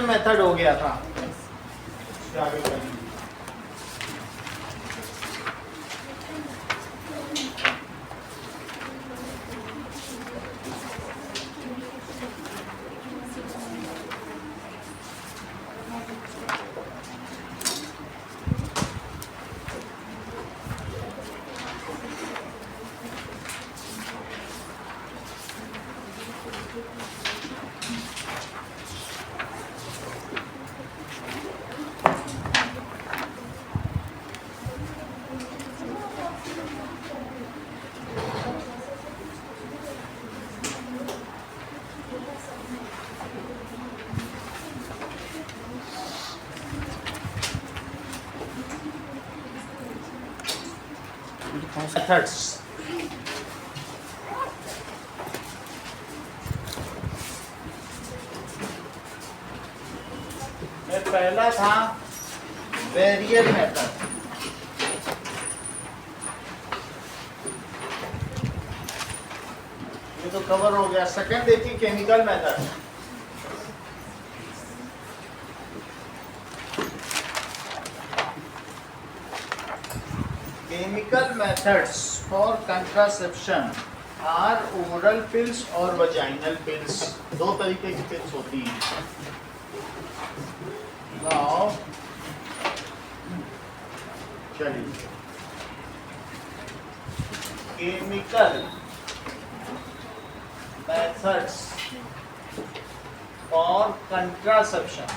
Method हो गया था। मेथड्स में पहला था बैरियर मेथड। ये तो कवर हो गया। सेकंड देखिए chemical method. Chemical methods for contraception are oral pills और vaginal pills। दो तरीके की पिल्स होती हैं। Now, चलिए chemical methods for contraception।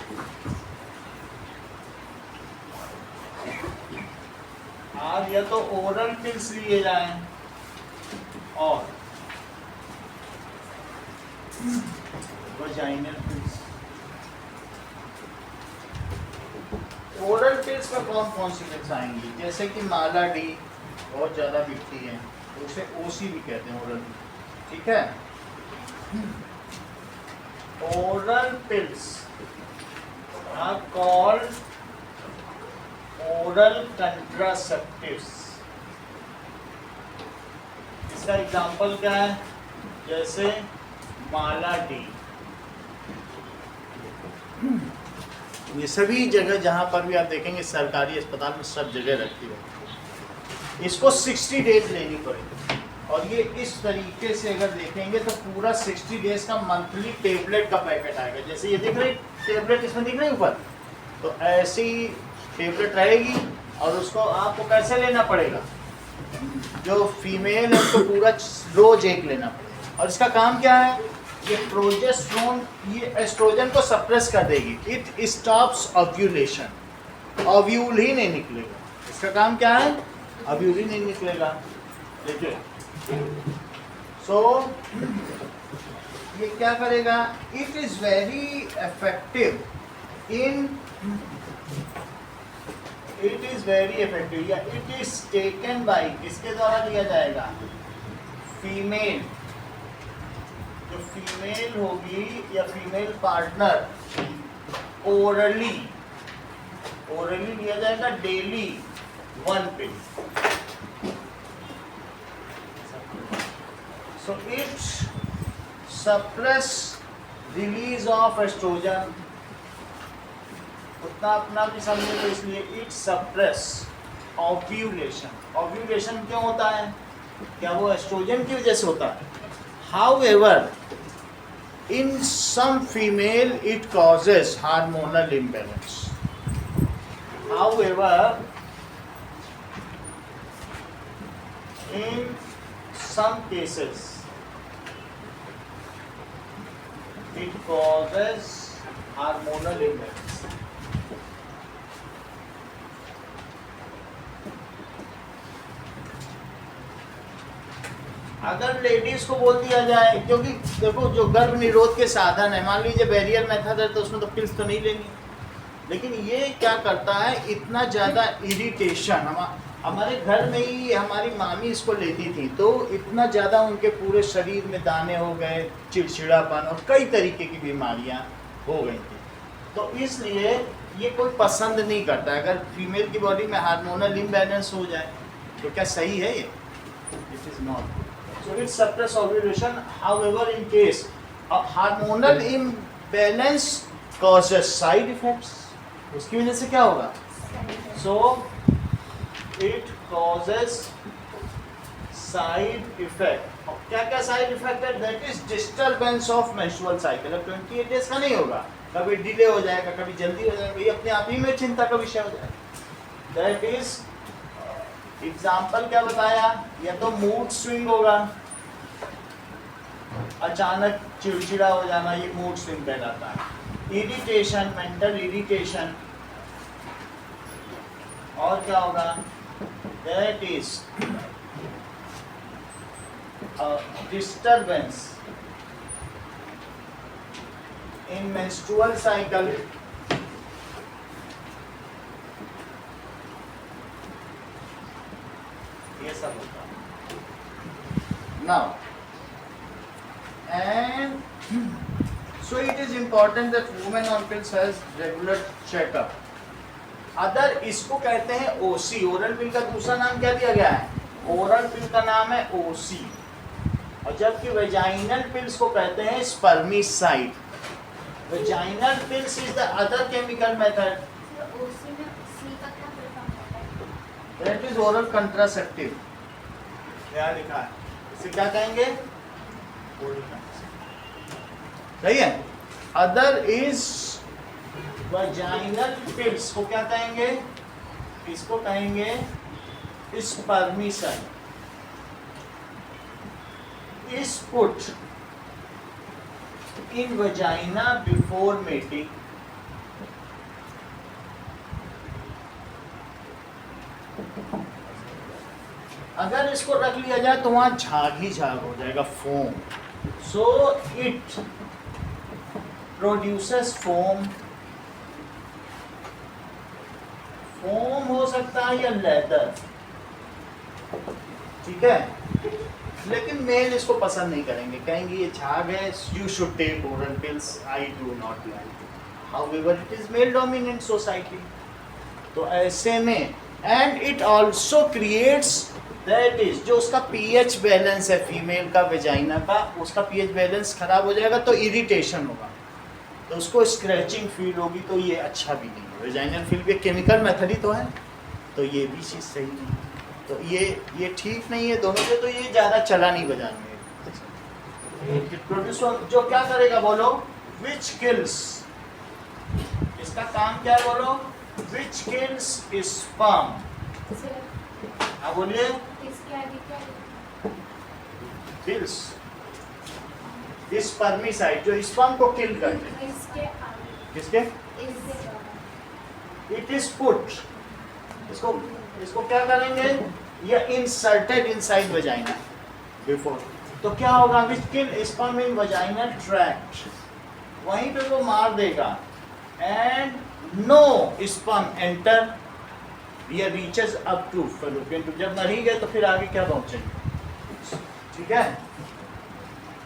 आप या तो ओरल पिल्स लिए जाएं और वजाइनल पिल्स। ओरल पिल्स में कौन कौन सी पिल्स आएंगी? जैसे कि माला डी बहुत ज़्यादा बिकती है, तो उसे ओसी भी कहते हैं, ओरल। ठीक है, oral pills are called oral contraceptives. इसका एग्जांपल क्या है? जैसे माला डी। ये सभी जगह जहां पर भी आप देखेंगे सरकारी अस्पताल में सब जगह रखती है। इसको 60 डेज लेनी पड़ेगी और ये इस तरीके से अगर देखेंगे तो पूरा 60 डेज का मंथली टेबलेट का पैकेट आएगा। जैसे ये दिख रही टेबलेट, इसमें दिख रही ऊपर, तो ऐसी टेबलेट रहेगी और उसको आपको कैसे लेना पड़ेगा? जो फीमेल है उसको पूरा रोज एक लेना पड़ेगा। और इसका काम क्या है? ये प्रोजेस्टेरोन, ये एस्ट्रोजन को सप्रेस कर देगी। It stops ovulation. ओव्यूल ही नहीं निकलेगा। इसका काम क्या है? ओव्यूल ही नहीं निकलेगा। देखिए, सो ये क्या करेगा? It is very effective in it is very effective या इट इज टेकन बाई, किसके द्वारा लिया जाएगा? फीमेल। जो फीमेल होगी या फीमेल पार्टनर ओरली लिया जाएगा daily 1 pill. So it suppress release of oestrogen. उतना अपना भी समझे तो इसलिए इट सप्रेस ओव्यूलेशन। ओव्यूलेशन क्यों होता है? क्या वो एस्ट्रोजन की वजह से होता है? However in some female it causes hormonal imbalance. However in some cases it causes hormonal imbalance. अगर लेडीज को बोल दिया जाए, क्योंकि देखो जो गर्भ निरोध के साधन है, मान लीजिए बैरियर मेथड है तो उसमें तो पिल्स तो नहीं लेनी, लेकिन ये क्या करता है? इतना ज़्यादा इरिटेशन। हमारे घर में ही हमारी मामी इसको लेती थी तो इतना ज़्यादा उनके पूरे शरीर में दाने हो गए, चिड़चिड़ापन और कई तरीके की बीमारियां हो गई थी। तो इसलिए ये कोई पसंद नहीं करता। अगर फीमेल की बॉडी में हार्मोनल इम्बैलेंस हो जाए तो क्या सही है ये? It is not. So it suppress ovulation. However, in case of hormonal imbalance causes side effects, उसकी वजह से क्या होगा? So it causes side effect. क्या क्या साइड इफेक्ट है? That is disturbance of menstrual cycle. अब 28 डेज का नहीं होगा, कभी डिले हो जाएगा, कभी जल्दी हो जाएगा, ये अपने आप ही में चिंता का विषय हो जाएगा। दैट इज एग्जाम्पल क्या बताया? या तो मूड स्विंग होगा, अचानक चिड़चिड़ा हो जाना, ये मूड स्विंग कहलाता है। इरिटेशन, मेंटल इरिटेशन, और क्या होगा? That is disturbance in menstrual cycle, ये सब होता है। Now, and so it is important that women on pills has regular checkup. Other इसको कहते हैं ओसी। ओरल पिल का दूसरा नाम क्या दिया गया है? ओरल पिल का नाम है ओसी, और जबकि वेजाइनल पिल्स को कहते हैं spermicide. Vaginal pills is the other chemical method that is oral contraceptive. क्या लिखा है? इसे क्या कहेंगे? सही है। अदर इज वेजाइनल पिल्स को क्या कहेंगे? इसको कहेंगे spermicide. is put in vagina before mating. अगर इसको रख लिया जाए तो वहां झाग ही झाग हो जाएगा, foam. So it produces foam. Foam हो सकता है या लेदर, ठीक है। लेकिन मेल इसको पसंद नहीं करेंगे, कहेंगे ये झाग है, you should take oral pills, I do not like. However it is male dominant society. तो ऐसे में and it also creates that is जो उसका पीएच बैलेंस है फीमेल का वेजाइना का, उसका पीएच बैलेंस खराब हो जाएगा तो इरिटेशन होगा, तो उसको स्क्रैचिंग फील होगी, तो ये अच्छा भी नहीं है। वेजाइनल फील भी केमिकल मेथड ही तो है, तो ये भी चीज़ सही नहीं है। तो ये ठीक नहीं है दोनों से, तो ये ज़्यादा चला नहीं बाजार में। प्रोड्यूस जो क्या करेगा बोलो? विच किल्स, इसका काम क्या है बोलो? विच किल्स स्पर्म। हाँ बोलिए। किल्स स्पर्मिसाइड, जो स्पर्म को किल करते हैं। किसके? इट इज पुट, इसको क्या करेंगे? या इंसर्टेड इनसाइड वजाइना बिफोर। तो क्या होगा? Which kill sperm in vaginal tract, वहीं पे वो मार देगा। एंड नो स्पर्म एंटर या reaches up to fallopian tube. जब मर ही गए तो फिर आगे क्या पहुंचेंगे, ठीक है।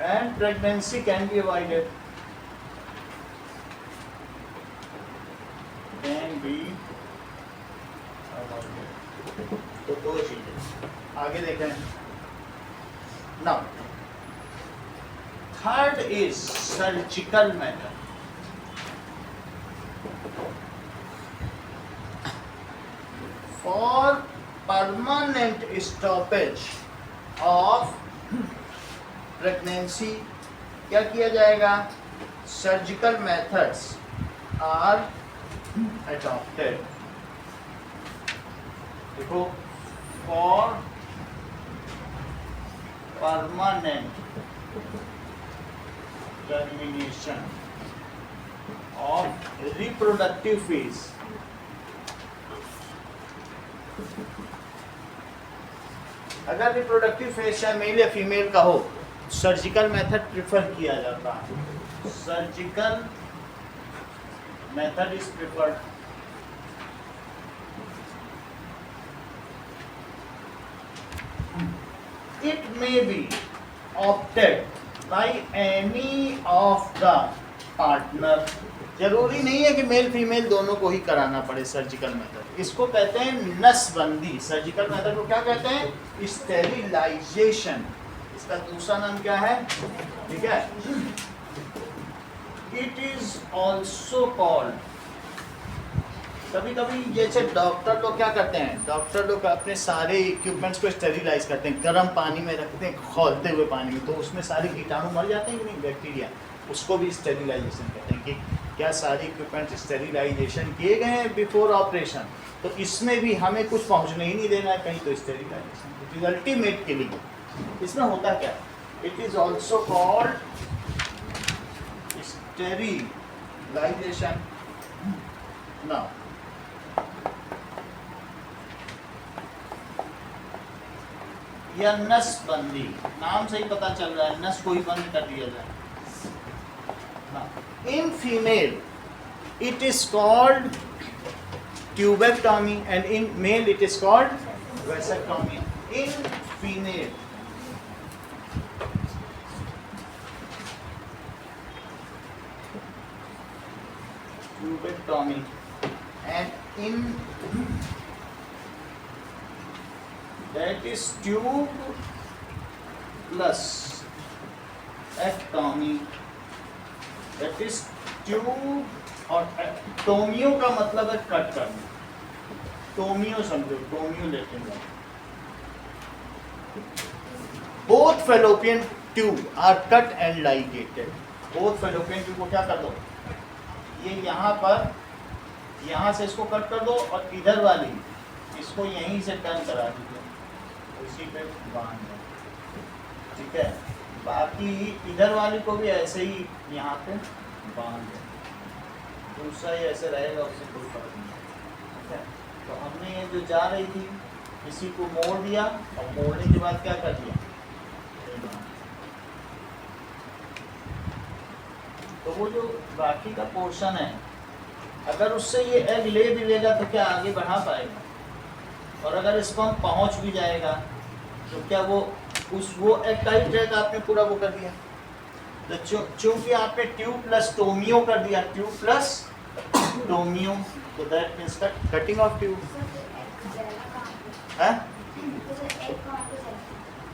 And pregnancy can be avoided, can be avoided. तो दो चीजें आगे देखें। Now third is surgical method. For permanent stoppage of pregnancy क्या किया जाएगा? Surgical methods are adopted. देखो, for permanent termination of reproductive phase, अगर रिप्रोडक्टिव फेज चाहे मेल या फीमेल का हो, सर्जिकल मेथड प्रिफर किया जाता है। Surgical method is preferred. It may be opted by any of the partner। जरूरी नहीं है कि मेल फीमेल दोनों को ही कराना पड़े सर्जिकल मेथड। इसको कहते हैं नसबंदी। सर्जिकल मेथड को क्या कहते हैं? स्टेरिलाइजेशन। इसका दूसरा नाम क्या है? ठीक है, इट इज ऑल्सो कॉल्ड, कभी कभी जैसे डॉक्टर लोग क्या करते हैं, डॉक्टर लोग अपने सारे इक्विपमेंट्स को स्टेरिलाइज करते हैं, गर्म पानी में रखते हैं खौलते हुए पानी में, तो उसमें सारे कीटाणु मर जाते हैं कि नहीं, बैक्टीरिया, उसको भी स्टेरिलाइजेशन कहते हैं। कि क्या सारे इक्विपमेंट स्टेरिलाइजेशन किए गए हैं बिफोर ऑपरेशन, तो इसमें भी हमें कुछ पहुंचने ही नहीं देना है कहीं, तो sterilization it is ultimate killing. इसमें होता क्या, it is also called sterilization. Now या नसबंदी, नाम से ही पता चल रहा है नस को ही बंद कर दिया जाए। In female it is called tubectomy and in male it is called vasectomy. In female tubectomy and in that is tube plus ectomy, that is tube और टोमियो का मतलब है कट करना, टोमियो समझो, टोमियो Latin. Both fallopian tube are cut and ligated. Both fallopian tube को क्या कर दो, ये यहाँ पर, यहाँ से इसको कट कर दो और इधर वाली इसको यहीं से टर्न करा दीजिए, इसी पे बांध दो, ठीक है। बाकी इधर वाली को भी ऐसे ही यहाँ पे बांध दो, दूसरा ही ऐसे रहेगा, उससे कोई फर्क नहीं, ठीक है। तो हमने ये जो जा रही थी इसी को मोड़ दिया और मोड़ने के बाद क्या कर दिया, तो वो जो बाकी का पोर्शन है अगर उससे ये एग ले भी लेगा तो क्या आगे बढ़ा पाएगा, और अगर स्पर्म पहुंच भी जाएगा तो क्या वो एग टाइट रहेगा, आपने पूरा वो कर दिया। तो चूंकि आपने ट्यूब प्लस टोमियो कर दिया, ट्यूब प्लस टोमियो, तो that means cutting of tube है।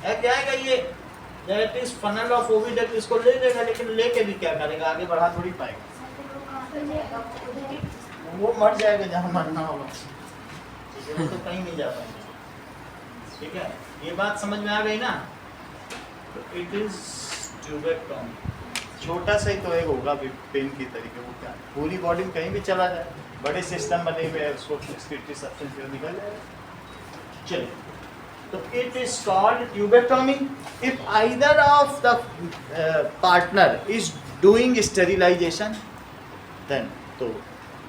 एग जाएगा ये, that is funnel of oviduct, इसको ले लेगा, लेकिन लेके भी क्या करेगा, आगे बढ़ा थोड़ी पाएगा, वो मर जाएगा जहाँ मरना होगा, वो तो कहीं नहीं जा पाएंगे, ठीक है। ये बात समझ में आ गई ना। तो इट इज ट्यूबेक्टॉमी, छोटा सा ही तो एक होगा पेन की तरीके, वो क्या पूरी बॉडी में कहीं भी चला जाए, बड़े सिस्टम बने हुए हैं, उसको एक्सक्रीटरी सब्सटेंस निकल जाएगा। चलिए, तो it is called tubectomy if either of the partner is doing sterilization, then तो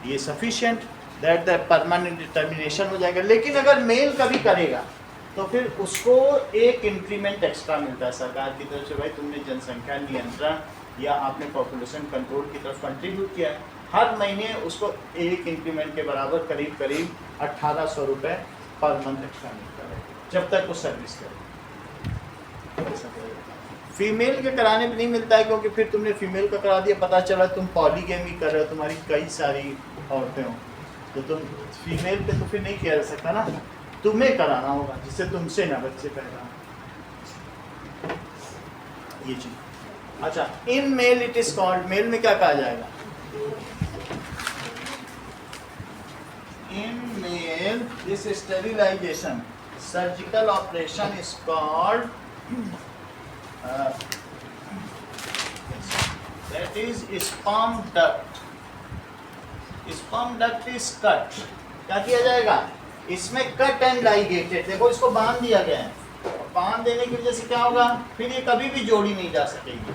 ये sufficient that the permanent termination हो जाएगा। लेकिन अगर मेल कभी करेगा तो फिर उसको एक इंक्रीमेंट एक्स्ट्रा मिलता है सरकार की तरफ से, भाई तुमने जनसंख्या नियंत्रण या आपने पॉपुलेशन कंट्रोल की तरफ कंट्रीब्यूट किया, हर महीने उसको एक इंक्रीमेंट के बराबर करीब करीब 1800 रुपये पर मंथ एक्स्ट्रा मिलता है, जब तक वो सर्विस करे। फीमेल के कराने में नहीं मिलता है, क्योंकि फिर तुमने फीमेल का करा दिया, पता चला तुम पॉलीगैमी कर रहे हो, तुम्हारी कई सारी औरतें हो, तो तुम फीमेल पे तो फिर नहीं किया जा सकता ना, तुम्हें कराना होगा जिससे तुमसे ना बच्चे पैदा, ये चीज। अच्छा, in male it is called, male में क्या कहा जाएगा, in male this sterilization surgical operation is called that is sperm duct. Sperm duct is cut, क्या किया जाएगा, इसमें कट एंड लाइगेटेड, देखो इसको बांध दिया गया है, बांध देने की वजह से क्या होगा, फिर ये कभी भी जोड़ी नहीं जा सकेगी,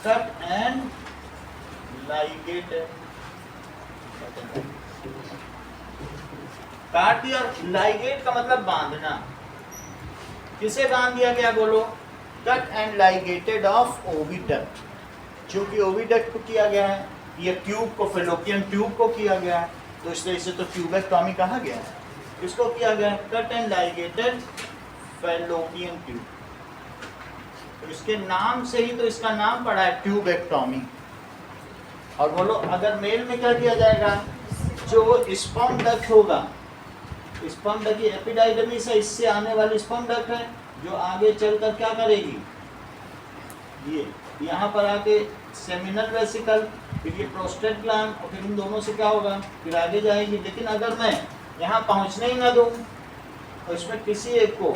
कट एंड लाइगेटेड, काट दिया। लाइगेट का मतलब बांधना, किसे बांध दिया गया बोलो, cut and ligated of oviduct, क्योंकि ओविडक्ट को किया गया है, ये ट्यूब को, फेलोपियन ट्यूब को किया गया है, तो इसलिए इसे तो ट्यूबेक्टॉमी कहा गया है, इसको किया गया cut and ligated fallopian tube, तो इसके नाम से ही तो इसका नाम पड़ा है ट्यूबेक्टॉमी। और बोलो अगर मेल में क्या किया जाएगा, जो स्पर्म डक्ट होगा, स्पर्म डक्ट एपिडाइडमिस है, इससे आने वाली स्पर्म डक्ट है जो आगे चलकर क्या करेगी, ये यहाँ पर आके सेमिनल वेसिकल, फिर ये प्रोस्टेट ग्लैंड, और फिर इन दोनों से क्या होगा, फिर आगे जाएगी। लेकिन अगर मैं यहाँ पहुँचने ही ना दूँ और इसमें किसी एक को,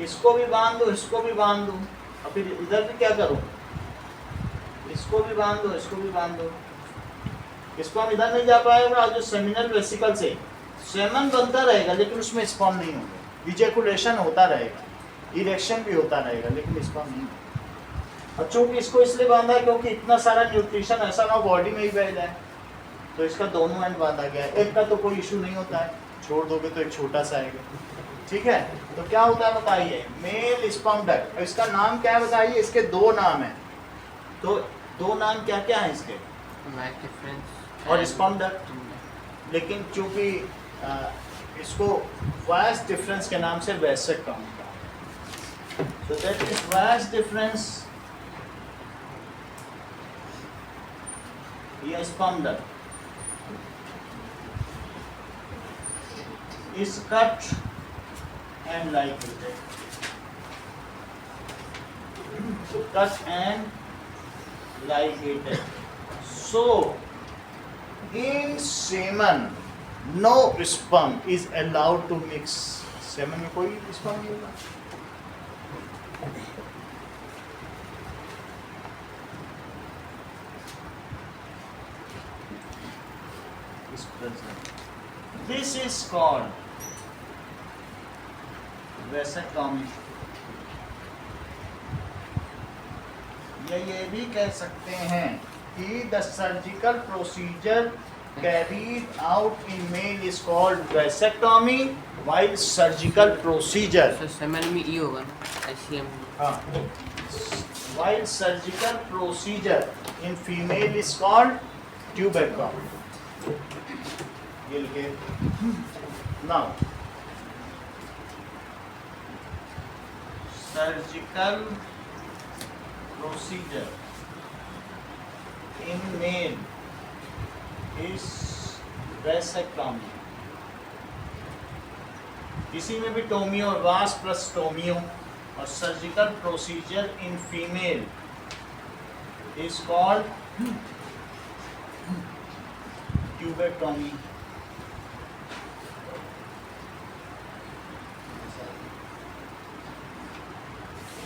इसको भी बांध दो, इसको भी बांध दो, और फिर इधर भी क्या करूँ, इसको भी बांध दो, इसको भी बांध दो, इसको हम इधर नहीं जा पाएगा। और जो सेमिनल वेसिकल से सेमन बनता रहेगा लेकिन उसमें स्पर्म नहीं होगा, इजैकुलेशन होता रहेगा, इरेक्शन भी होता रहेगा, लेकिन स्पर्म नहीं होगा। और चूंकि इसको इसलिए बांधा है क्योंकि इतना सारा न्यूट्रिशन ऐसा ना बॉडी में ही बह जाए, तो इसका दोनों एंड बांधा गया है। एक का तो कोई इशू नहीं होता है, छोड़ दोगे तो एक छोटा सा आएगा, ठीक है। तो क्या होता है बताइए, मेल स्पर्म डक्ट। इसका नाम क्या है बताइए, इसके दो नाम है, तो दो नाम क्या क्या है इसके, और स्पर्म डक्ट। लेकिन चूंकि इसको वास डिफरेंस के नाम से वैसेक का होता है, तो दैट इज वास डिफरेंस, ये sperm duct is cut and ligated. Cut and ligated. So, in semen, no sperm is allowed to mix. Semen में कोई sperm नहीं होगा। This is called vasectomy. ये भी कह सकते हैं कि the surgical procedure carried out in male is called vasectomy, while surgical procedure, semen में ई होगा एचसीएम, हाँ, while surgical procedure in female is called tubectomy. ये लिखे now, surgical procedure in male is vasectomy. किसी में भी टोमियो, वास प्लस टोमियो, और surgical procedure in female is called tubectomy.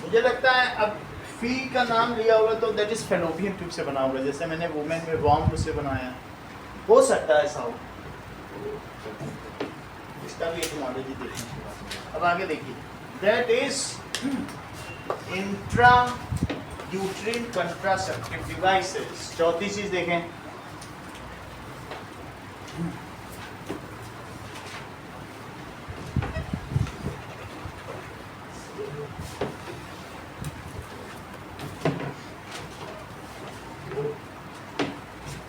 मुझे लगता है अब फी का नाम लिया होगा तो दैट इज फेलोपियन ट्यूब से बना होगा, जैसे मैंने वुमेन में वॉर्म से बनाया, हो सकता है ऐसा हो। इसका भी एटिमोलॉजी देखिए। अब आगे देखिए, that is intra uterine contraceptive devices. चौथी चीज देखें,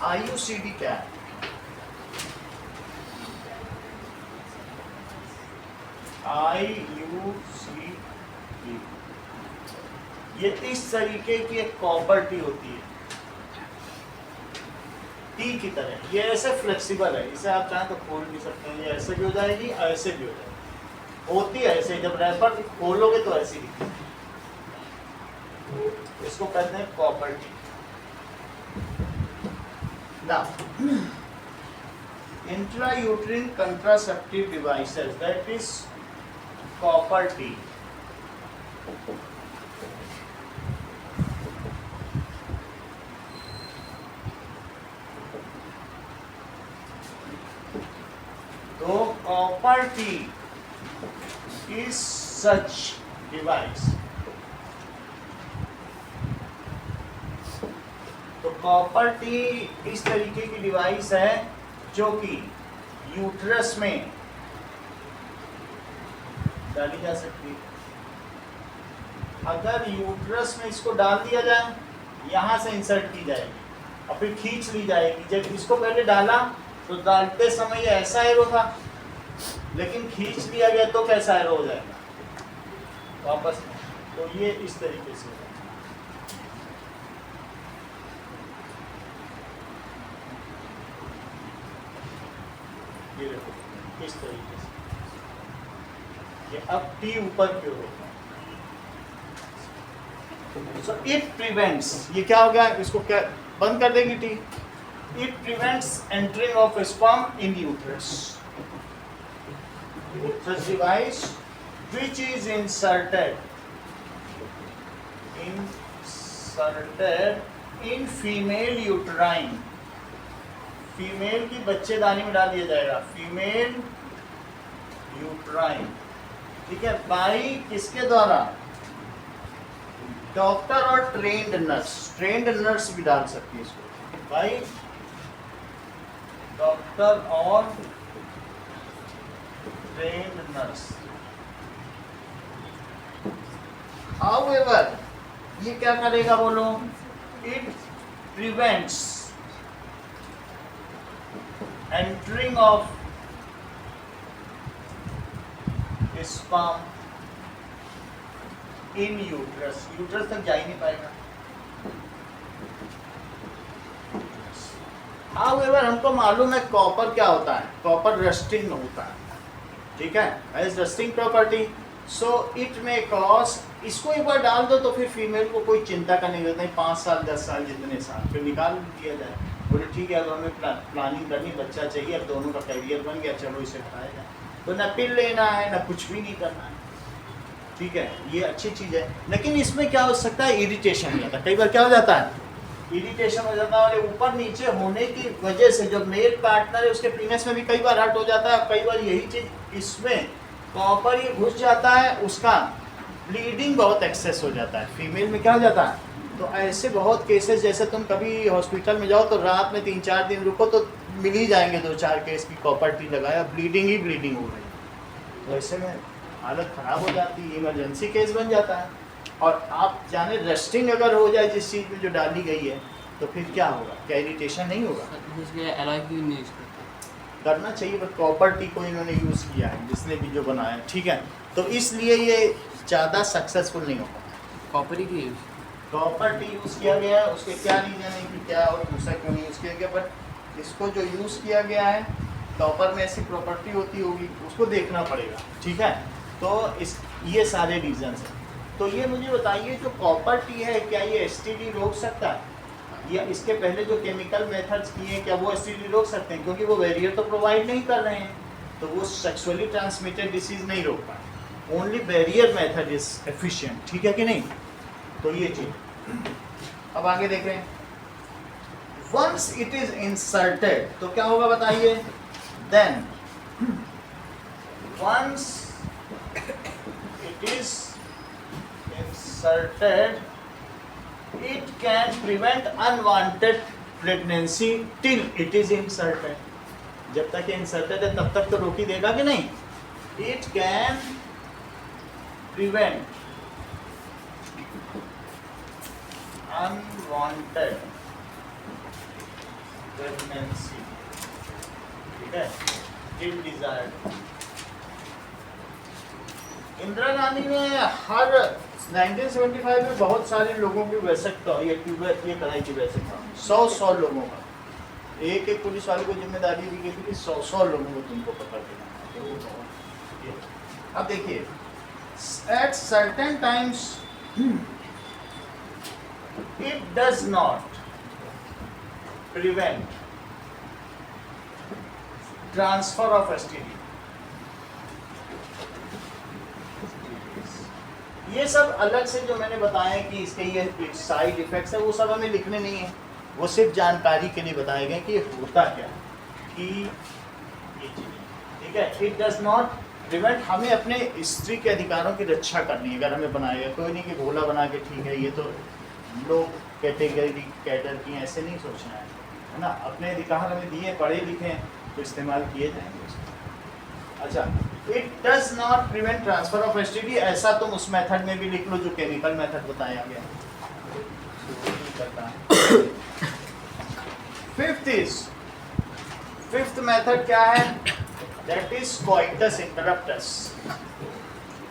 IUCD क्या है? IUCD ये इस तरीके की एक कॉपर टी होती है, टी की तरह। ये ऐसे फ्लेक्सिबल है, इसे आप चाहें तो खोल भी सकते हैं, ये ऐसे भी हो जाएगी, ऐसे भी हो जाएगी, होती है ऐसे। जब रैपर खोलोगे तो ऐसी दिखती है, इसको कहते हैं copper T. Now, intrauterine contraceptive devices, that is copper T. So, copper T is such device. तो कॉपर टी इस तरीके की डिवाइस है जो कि यूट्रस में डाली जा सकती है। अगर यूट्रस में इसको डाल दिया जाए, यहाँ से इंसर्ट की जाएगी और फिर खींच ली जाएगी। जब इसको पहले डाला तो डालते समय ये ऐसा एरो था, लेकिन खींच लिया गया तो कैसा एरो हो जाएगा वापस। तो ये इस तरीके से ये देखो इस तरीके से, ये अब टी ऊपर की ओर होता है। सो इट प्रिवेंट्स, ये क्या हो गया, इसको क्या बंद कर देगी T. It prevents entering of sperm in uterus. Uterus device which is inserted in female uterine, female की बच्चेदानी में डाल दिया जाएगा, फीमेल यूट्राइन, ठीक है, बाई किसके द्वारा, डॉक्टर और ट्रेन्ड नर्स भी डाल सकती है इसको, बाई डॉक्टर और ट्रेन्ड नर्स। However, ये क्या करेगा बोलो, it prevents entering of sperm in uterus, uterus तक जा ही नहीं पाएगा। However, हमको मालूम है कॉपर क्या होता है, कॉपर रस्टिंग होता है, ठीक है, as rusting property, so it may cause, इसको एक बार डाल दो तो फिर फीमेल को कोई चिंता करने की जरूरत नहीं, 5 साल 10 साल जितने साल, फिर निकाल दिया जाए, बोले ठीक है अब हमें प्लानिंग करनी, बच्चा चाहिए, अब दोनों का कैरियर बन गया, चलो इसे खाया जाए, तो न पिल लेना है न कुछ भी नहीं करना है, ठीक है, ये अच्छी चीज़ है। लेकिन इसमें क्या हो सकता है, इरिटेशन हो जाता है, कई बार क्या हो जाता है, इरिटेशन हो जाता है, और ऊपर नीचे होने की वजह से जो मेल पार्टनर है उसके पीनस में भी कई बार हर्ट हो जाता है, कई बार यही चीज़ इसमें कॉपर ये घुस जाता है, उसका ब्लीडिंग बहुत एक्सेस हो जाता है, फीमेल में क्या हो जाता है। तो ऐसे बहुत केसेस, जैसे तुम कभी हॉस्पिटल में जाओ तो रात में 3-4 दिन रुको तो मिल ही जाएंगे 2-4 केस की कॉपर टी लगाया, ब्लीडिंग ही ब्लीडिंग हो रही, तो ऐसे में हालत ख़राब हो जाती है, इमरजेंसी केस बन जाता है। और आप जाने रस्टिंग अगर हो जाए जिस चीज़ में जो डाली गई है तो फिर क्या होगा, क्या इरिटेशन नहीं होगा, एलॉय क्यों नहीं यूज करते, करना चाहिए, बट कॉपर टी को इन्होंने यूज़ किया है जिसने भी जो बनाया, ठीक है, तो इसलिए ये ज़्यादा सक्सेसफुल नहीं होगा। कॉपर ही क्यों यूज, कॉपर टी यूज़ किया गया है, उसके क्या रीज़न है कि क्या और दूसरा क्यों नहीं यूज़ किया गया, बट इसको जो यूज़ किया गया है, कॉपर में ऐसी प्रॉपर्टी होती होगी, उसको देखना पड़ेगा, ठीक है, तो इस ये सारे रीजंस हैं। तो ये मुझे बताइए जो कॉपर टी है क्या ये एसटीडी रोक सकता है, या इसके पहले जो केमिकल मेथड्स किए क्या वो एसटीडी रोक सकते हैं, क्योंकि वो बैरियर तो प्रोवाइड नहीं कर रहे हैं, तो वो सेक्सुअली ट्रांसमिटेड डिसीज नहीं रोक पाए, only barrier method is efficient, ठीक है कि नहीं। तो ये चीज अब आगे देख रहे हैं, वंस इट इज इंसर्टेड तो क्या होगा बताइए, then once it is inserted it can prevent unwanted pregnancy till it is inserted, जब तक ये inserted है तब तक तो रोक ही देगा कि नहीं, it can prevent unwanted pregnancy, ठीक है, till desired। इंदिरा गांधी ने हर 1975 में बहुत सारे लोगों की वैसकता ये कराई थी, वैसकता 100 लोगों का, एक पुलिस वाले को जिम्मेदारी दी गई थी कि 100 लोगों को तुमको पकड़ देना। अब देखिए, at certain times it does not prevent transfer of STD. ये सब अलग से जो मैंने बताया कि इसके ये साइड इफेक्ट्स है वो सब हमें लिखने नहीं है, वो सिर्फ जानकारी के लिए बताए गए कि ये होता क्या कि ये चीज़, ठीक है। इट डज नॉट प्रिवेंट, हमें अपने स्त्री के अधिकारों की रक्षा करनी है अगर हमें बनाएगा, कोई नहीं कि भोला बना के ठीक है ये तो लोग कैटेगरी कैटर की ऐसे नहीं सोचना है ना, अपने अधिकार हमें दिए, पढ़े लिखे तो इस्तेमाल किए जाएंगे उसको। अच्छा, it does not prevent transfer of STD, ऐसा तुम उस मेथड में भी लिख लो जो केमिकल मेथड बताया गया। फिफ्थ मेथड क्या है, दैट इज कोइटस इंटरप्टस,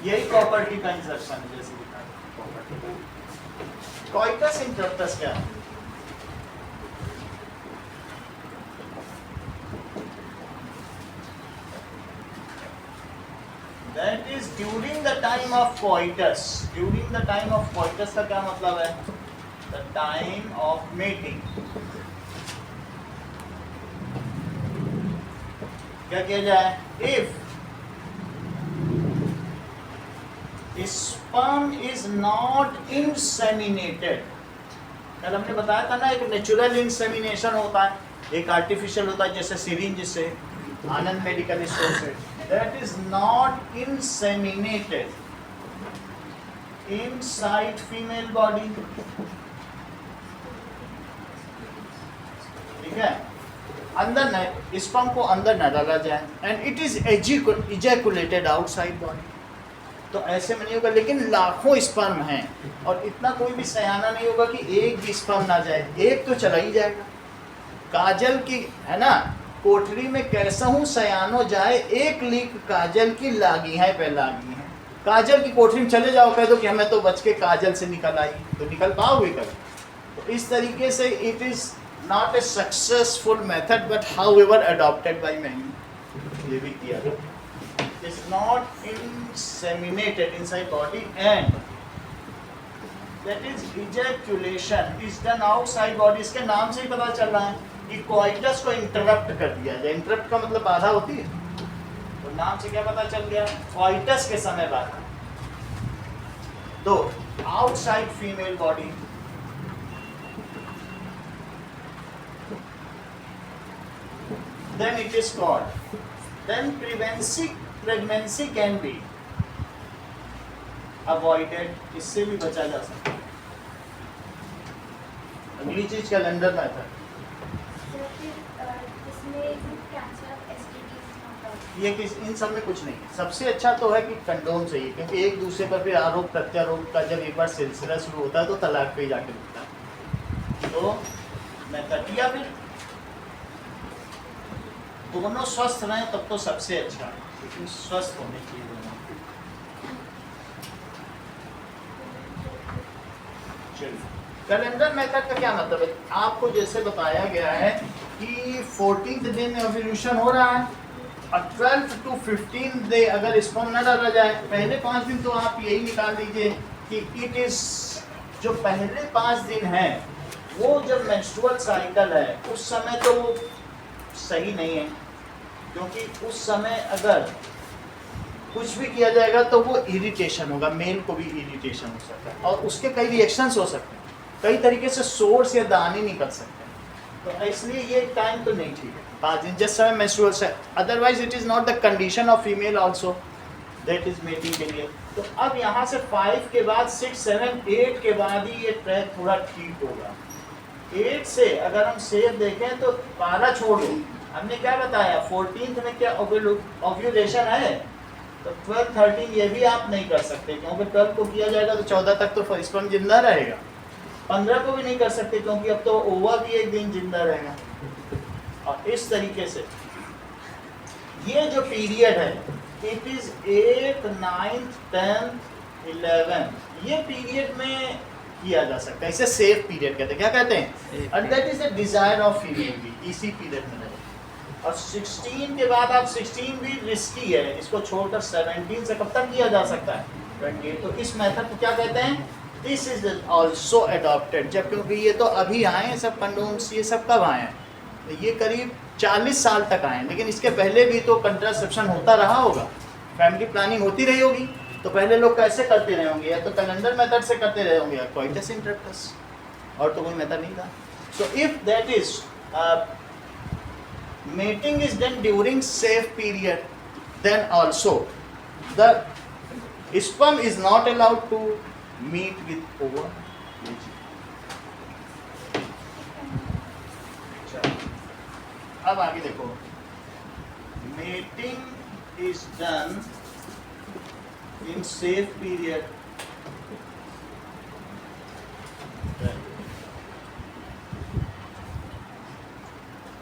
यही प्रॉपर्टी का इंसर्शन जैसे लिखा। कोइटस इंटरप्टस क्या है, That is during the time of coitus. During the time of coitus का क्या मतलब है? The time of mating. क्या किया जाए? If sperm is not inseminated. कल हमने बताया था ना, एक नेचुरल इंसेमिनेशन होता है, एक आर्टिफिशियल होता है, जैसे सिरिंज से, आनंद मेडिकल स्टोर से. That is not inseminated inside female body. ठीक है, अंदर न, स्पर्म को अंदर न डाला जाए. And it is ejaculated outside body. तो ऐसे में नहीं होगा, लेकिन लाखों स्पर्म हैं और इतना कोई भी सयाना नहीं होगा कि एक भी स्पर्म ना जाए. एक तो चला ही जाएगा. काजल की है ना, कोठरी में कैसा हूँ सयानो जाए, एक लीक काजल की लागी है पे लागी है. काजल की कोठरी में चले जाओ, कह दो कि हमें तो बच के काजल से निकल आई, तो निकल पाओगे कभी? तो इस तरीके से it is not a successful method, but how ever adopted by many. ये भी किया is not inseminated inside body, and that is ejaculation is done outside body. इसके नाम से ही पता चल रहा है कि कोइटस को इंटरप्ट कर दिया जाए. इंटरप्ट का मतलब बाधा होती है, तो नाम से क्या पता चल गया? कोइटस के समय बाधा. तो outside female body, then it is called, then pregnancy can be avoided. इससे भी बचा जा सकता है. अगली चीज कैलेंडर मेथड. ये किस, इन सब में कुछ नहीं. सबसे अच्छा तो है कि कंडोम चाहिए, क्योंकि एक दूसरे पर फिर आरोप प्रत्यारोप का जब एक बार सिलसिला शुरू होता है तो तलाक पे ही जाके रुकता है. तो मेथड, या फिर दोनों स्वस्थ रहें तब तो सबसे अच्छा है, लेकिन स्वस्थ होने चाहिए दोनों. चलिए, कैलेंडर मेथड का क्या मतलब है? आपको जैसे बताया गया है कि 14th डे में ओव्यूलेशन हो रहा है और 12th to 15th डे अगर स्पर्म न डाला जाए, पहले 5 दिन तो आप यही निकाल लीजिए कि इट इज, जो पहले 5 दिन है वो जब मेंस्ट्रुअल साइकिल है उस समय तो वो सही नहीं है, क्योंकि उस समय अगर कुछ भी किया जाएगा तो वो इरिटेशन होगा, मेल को भी इरिटेशन हो सकता है और उसके कई रिएक्शंस हो सकते हैं, कई तरीके से सोर्स या दाने निकल सकते हैं. तो इसलिए ये टाइम तो नहीं ठीक है 5 दिन, जिस समय मेंस्ट्रुअल से. Otherwise it is not the condition of female also that is mating के लिए. तो अब यहाँ से 5 के बाद 6, 7, 8 के बाद ही ये ट्रैक थोड़ा ठीक होगा. 8 से अगर हम सेफ देखें तो 12 छोड़ दो. हमने क्या बताया, 14th में क्या ओव्यूलेशन है, तो 12, 13 ये भी आप नहीं कर सकते, क्योंकि 12 को किया जाएगा तो 14 तक तो स्पर्म जिंदा रहेगा. 15 को भी नहीं कर सकते, क्योंकि अब तो ओवा भी एक दिन जिंदा रहेगा. और इस तरीके से ये जो पीरियड है, इट इज 8, 9, 10, 11, ये पीरियड में किया जा सकता है. इसे सेफ पीरियड कहते हैं. क्या कहते हैं? And that is the desire of female भी इसी पीरियड में. और 16 के बाद आप 16 भी रिस्की है, इसको छोड़कर 17 से कब तक किया जा सकता है? 28. तो इस मेथड को क्या कहते हैं? This is also adopted. जब क्योंकि ये तो अभी आए हैं सब कंडोम्स, ये सब कब आए हैं? ये करीब 40 साल तक आए हैं, लेकिन इसके पहले भी तो कंट्रासेप्शन होता रहा होगा, फैमिली प्लानिंग होती रही होगी. तो पहले लोग कैसे करते रहे होंगे? या तो कैलेंडर मेथड से करते रहे होंगे या कोइटस इंटरप्टस, और तो कोई मेथड नहीं था. So if that is mating is done during safe period, then also the sperm is not allowed to meet with ova. अब आगे देखो, mating is done in safe period.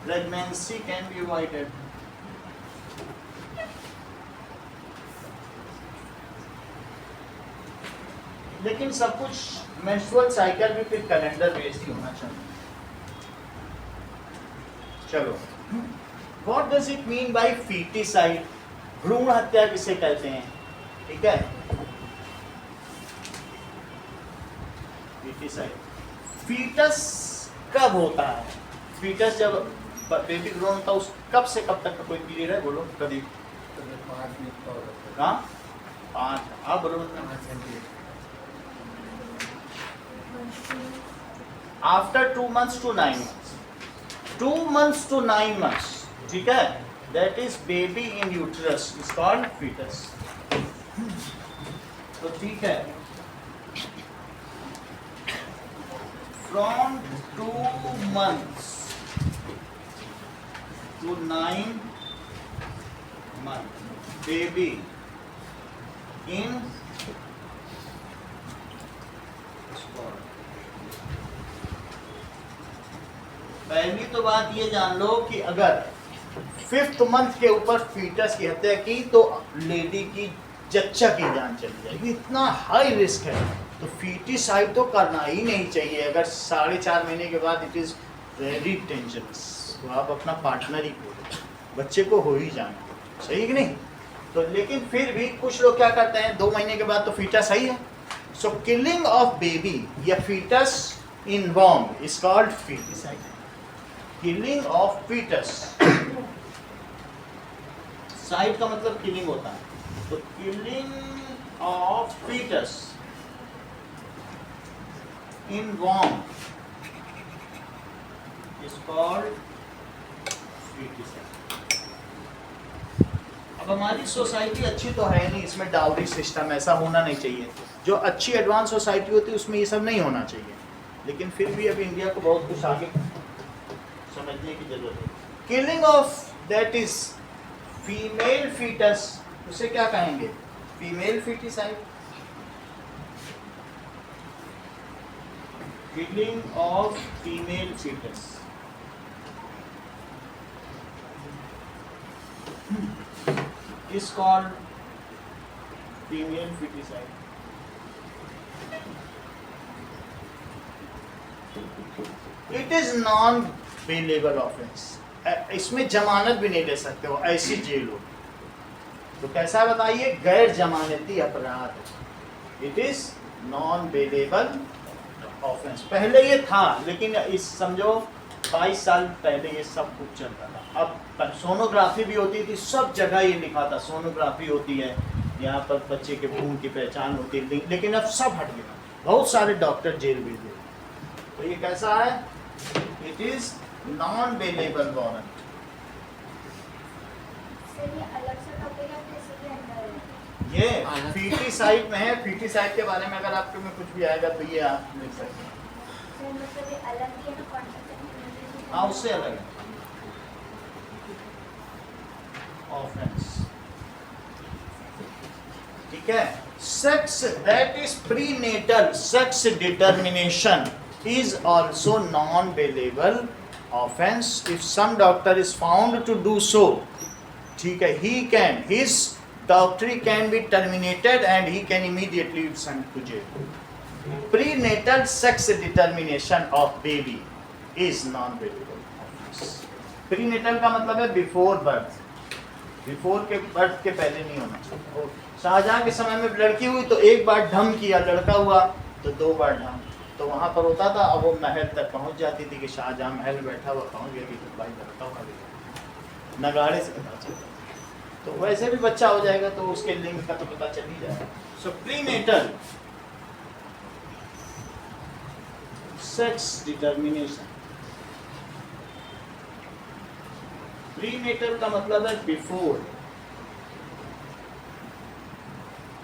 Pregnancy can be avoided. लेकिन सब कुछ menstrual cycle भी फिर calendar based ही होना चाहिए. चलो, what does it mean bye foeticide? भ्रूण हत्या किसे कहते हैं? ठीक है, फीटिसाइड। फीटस कब होता है? फीटस जब बेबी ग्रोन होता है, उस कब से कब तक का कोई पीरियड है? बोलो कभी। 5 मिनट का होता है। हाँ 5, आप बोलो। 5 centimetre. After 2 months to 9 months, 2 months to 9 months, ठीक है, that is baby in uterus is called fetus। तो ठीक है, from 2 months to 9 months baby in पहली तो बात ये जान लो कि अगर 5th मंथ के ऊपर फीटस की हत्या की तो लेडी की जच्चा की जान चली जाएगी, इतना हाई रिस्क है। तो फीटिसाइड तो करना ही नहीं चाहिए। अगर 4.5 महीने के बाद इट इज़ वेरी डेंजरस, तो आप अपना पार्टनर ही खो दो, बच्चे को हो ही जाना, सही कि नहीं? तो लेकिन फिर भी कुछ लोग क्या करते हैं, 2 महीने के बाद तो फीटस सही है। सो किलिंग ऑफ बेबी या फीटस इन वॉर्म is called foeticide. Killing of foetus, side का मतलब किलिंग होता है, तो किलिंग ऑफ फीटस इन वॉर्म इज कॉल्ड फीटिसाइड। अब हमारी सोसाइटी अच्छी तो है नहीं, इसमें डाउरी सिस्टम ऐसा होना नहीं चाहिए। जो अच्छी एडवांस सोसाइटी होती है उसमें ये सब नहीं होना चाहिए, लेकिन फिर भी अब इंडिया को बहुत कुछ आगे समझने की जरूरत है। Killing of that is female foetus, उसे क्या कहेंगे? Female foeticide. Killing of female foetus is called female foeticide. It is non bailable offence, इसमें जमानत भी नहीं ले सकते हो, ऐसी जेल हो। तो कैसा बताइए? गैर जमानती अपराध, it is non bailable offence. पहले ये था, लेकिन इस समझो 22 साल पहले ये सब कुछ चलता था। अब सोनोग्राफी भी होती थी, सब जगह ये लिखा था सोनोग्राफी होती है, यहाँ पर बच्चे के खून की पहचान होती है, लेकिन अब सब हट गया, बहुत सारे डॉक्टर जेल भी गए। तो ये कैसा है? It is non bailable warrant. ये फीटिसाइड में है। फीटिसाइड के बारे में अगर आपके में कुछ भी आएगा तो ये आप लिख सकते हैं। हाँ उससे अलग है ऑफेंस, ठीक है। Sex that is prenatal sex determination is also non-bailable offense if some doctor is found to do so, ठीक है, his doctorate can be terminated and he can immediately be sent to jail. Prenatal sex determination of baby is non-bailable offense। prenatal का मतलब है before birth, before के birth के पहले नहीं होना चाहिए। शाहजहां के समय में लड़की हुई तो एक बार ढम किया, लड़का हुआ तो 2 बार ढम, तो वहाँ पर होता था। अब वो महल तक पहुँच जाती थी कि शाहजहां महल बैठा हुआ, पहुँच गया कि तो भाई लड़का हुआ, नगाड़े से पता चलता। तो वैसे भी बच्चा हो जाएगा तो उसके लिंग का तो पता चल ही जाएगा। सो प्रीनेटल सेक्स डिटर्मिनेशन, प्रीनेटल का मतलब है बिफोर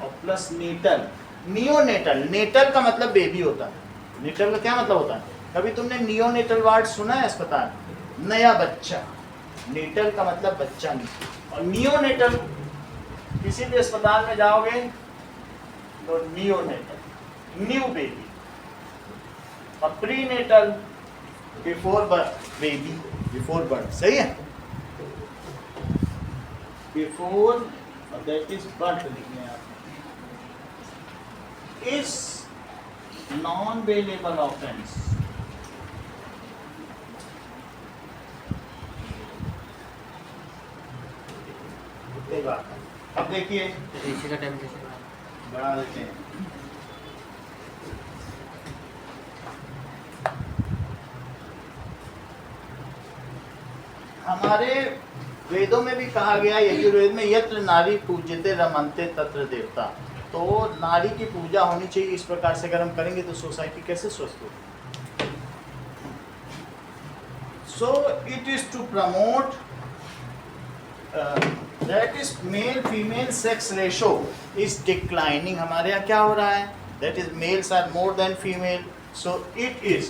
और प्लस नेटल। नियोनेटल, नेटल का मतलब बेबी होता है, नेटल का क्या मतलब होता है? कभी तुमने नियोनेटल वार्ड सुना है? अस्पताल नया बच्चा, नेटल का मतलब बच्चा नहीं। और नियोनेटल किसी भी अस्पताल में जाओगे तो नियोनेटल न्यू बेबी, और prenatal before birth baby, before birth, सही है। बिफोर दैट इज बर्थ लिखने आप इज non-bailable offense। अब देखिए इसी का टेम्परेचर बढ़ा देते हैं। हमारे वेदों में भी कहा गया, यजुर्वेद में, यत्र नारी पूज्यते रमन्ते तत्र देवता। तो नारी की पूजा होनी चाहिए। इस प्रकार से अगर हम करेंगे तो सोसाइटी कैसे स्वस्थ होगी? So it is to promote that is male female sex ratio is declining. हमारे यहाँ क्या हो रहा है? That is males are more than female. So it is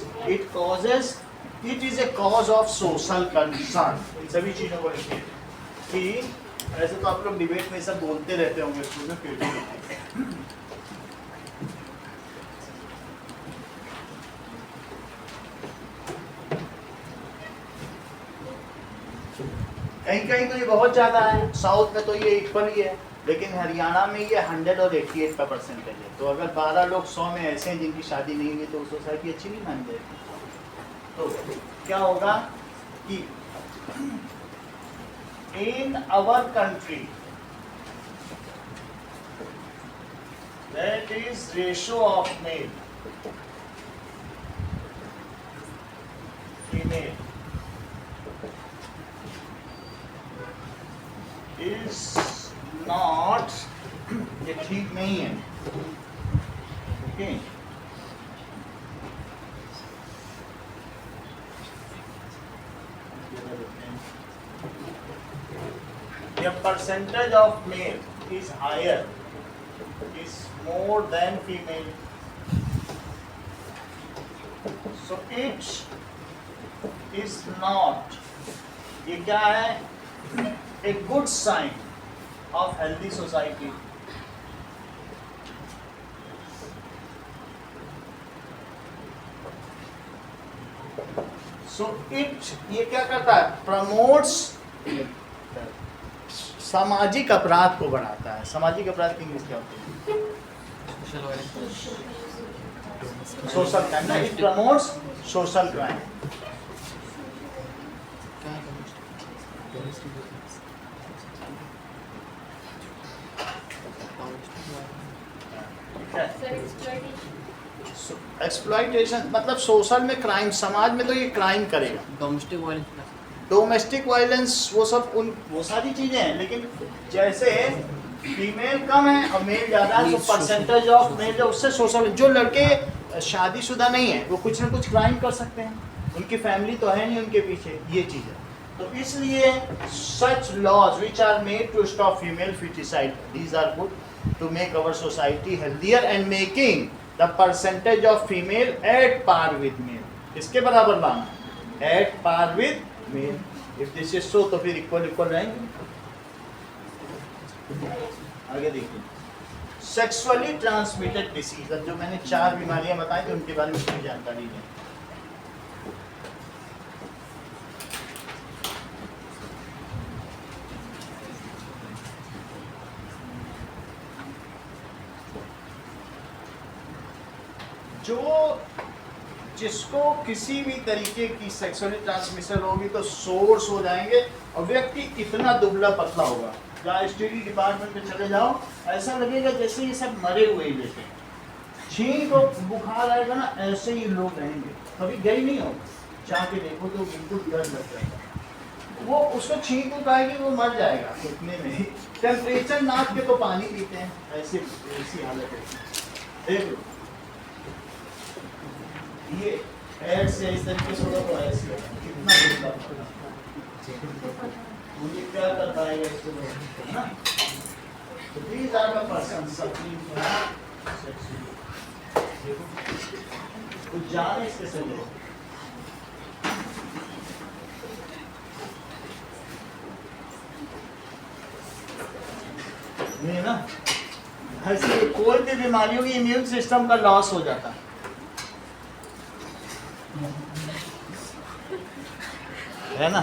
a cause of social concern. इन सभी चीज़ों को लिखिए कि ऐसे तो आप लोग डिबेट में सब बोलते रहते होंगे स्कूल में, फिर भी कहीं कहीं तो ये बहुत ज़्यादा है, साउथ में तो ये इक्वल ही है, लेकिन हरियाणा में ये 100 और 88 का परसेंटेज है। तो अगर 12 लोग 100 में ऐसे हैं जिनकी शादी नहीं हुई तो सोसाइटी अच्छी नहीं मान जाएगी। तो क्या होगा कि in our country that is ratio of male female is not, ये ठीक नहीं है। Okay, the percentage of male is higher, is more than female. So it is not, ये क्या है? A good sign of healthy society. So it, ये क्या करता है? Promotes सामाजिक अपराध को बढ़ाता है। सामाजिक अपराध की इंग्लिश क्या होती है? Social crime. It promotes social crime. Exploitation मतलब सोशल में क्राइम, समाज में तो ये क्राइम करेगा। डोमेस्टिक वायलेंस, डोमेस्टिक वायलेंस वो सब वो सारी चीजें हैं, लेकिन जैसे फीमेल कम है और मेल ज़्यादा है, तो परसेंटेज ऑफ मेल जो उससे सोशल, जो लड़के शादीशुदा नहीं है वो कुछ ना कुछ क्राइम कर सकते हैं, उनकी फैमिली तो है नहीं उनके पीछे, ये चीज़ है। तो इसलिए such laws which are made to stop female foeticide, these are good to make our society healthier and making the percentage of female at par with male. इसके बराबर लाना, at par with male. If this is so तो फिर equal equal रहेंगे। आगे देखिए, sexually transmitted disease. अब जो मैंने 4 बीमारियां बताई थी उनके बारे में थोड़ी जानकारी है। जो जिसको किसी भी तरीके की सेक्सुअली ट्रांसमिशन होगी तो सोर्स हो जाएंगे और व्यक्ति इतना दुबला पतला होगा, जहाँ एसटीडी डिपार्टमेंट में चले जाओ ऐसा लगेगा जैसे ये सब मरे हुए ही जैसे, छींक को बुखार आएगा ना ऐसे ही लोग रहेंगे। कभी गई नहीं हो, चाह के देखो तो बिल्कुल डर लग जाएगा। वो उसको छींक को आएगी वो मर जाएगा उतने में ही। टेम्परेचर नाप के तो पानी पीते हैं, ऐसी हालत है। देख लो ये ऐड से इस तरीके से होगा तो ऐसे होगा, कितना बुरा मुझे क्या कर पाएगा इसको, है ना? तो these are the persons suffering from sexual, कुछ जाने इसके सही नहीं ना। ऐसे कोई भी बीमारियों की इम्यून सिस्टम का लॉस हो जाता है। है ना?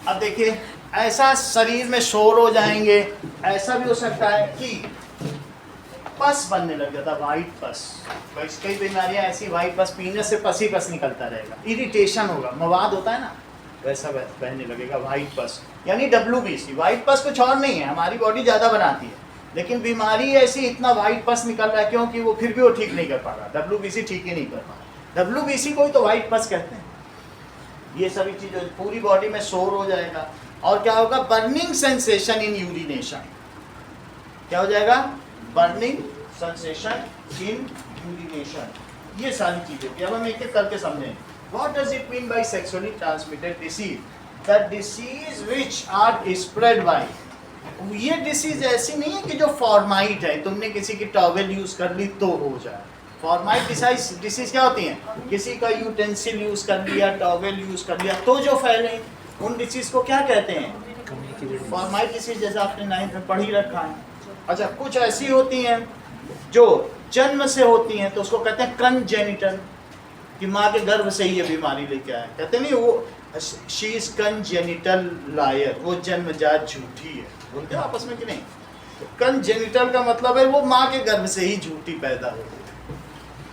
अब देखिए ऐसा शरीर में शोर हो जाएंगे, ऐसा भी हो सकता है कि पस बनने लग जाता, वाइट पस। कई बीमारियां ऐसी वाइट पस, पीने से पस ही पस निकलता रहेगा, इरिटेशन होगा, मवाद होता है ना, वैसा बहने लगेगा व्हाइट पस, यानी WBC। व्हाइट पस कुछ और नहीं है, हमारी बॉडी ज़्यादा बनाती है, लेकिन बीमारी ऐसी इतना व्हाइट पस निकल रहा है क्योंकि वो फिर भी वो ठीक नहीं कर पा रहा, WBC ठीक ही नहीं कर पा रहा। WBC को ही तो व्हाइट पस कहते हैं। ये सभी चीज़ें पूरी बॉडी में शोर हो जाएगा, और क्या होगा, बर्निंग सेंसेशन इन यूरिनेशन। क्या हो जाएगा, बर्निंग सेंसेशन इन यूरिनेशन। ये सारी चीजें अब हम एक एक करके समझें। What does it mean by sexually transmitted disease? The disease which are spread by, ये डिसीज ऐसी नहीं है कि जो फॉर्माइट है, तुमने किसी की टॉवेल यूज कर ली तो हो जाए। फॉर्माइट डिसीज क्या होती है, किसी का यूटेंसिल यूज कर लिया, टॉवेल यूज कर लिया तो जो फैले, उन डिसीज को क्या कहते हैं, फॉर्माइट डिसीज, जैसा आपने 9th में पढ़ ही रखा है। अच्छा, कुछ ऐसी होती हैं जो जन्म से होती हैं, तो उसको कहते हैं कंजेनिटल, कि माँ के गर्भ से ही ये बीमारी लेके आए। कहते नहीं वो शी इज कंजेनिटल लायर, वो जन्मजात झूठी है, बोलते हैं आपस में कि नहीं। तो कंजेनिटल का मतलब है वो माँ के गर्भ से ही झूठी पैदा होती है,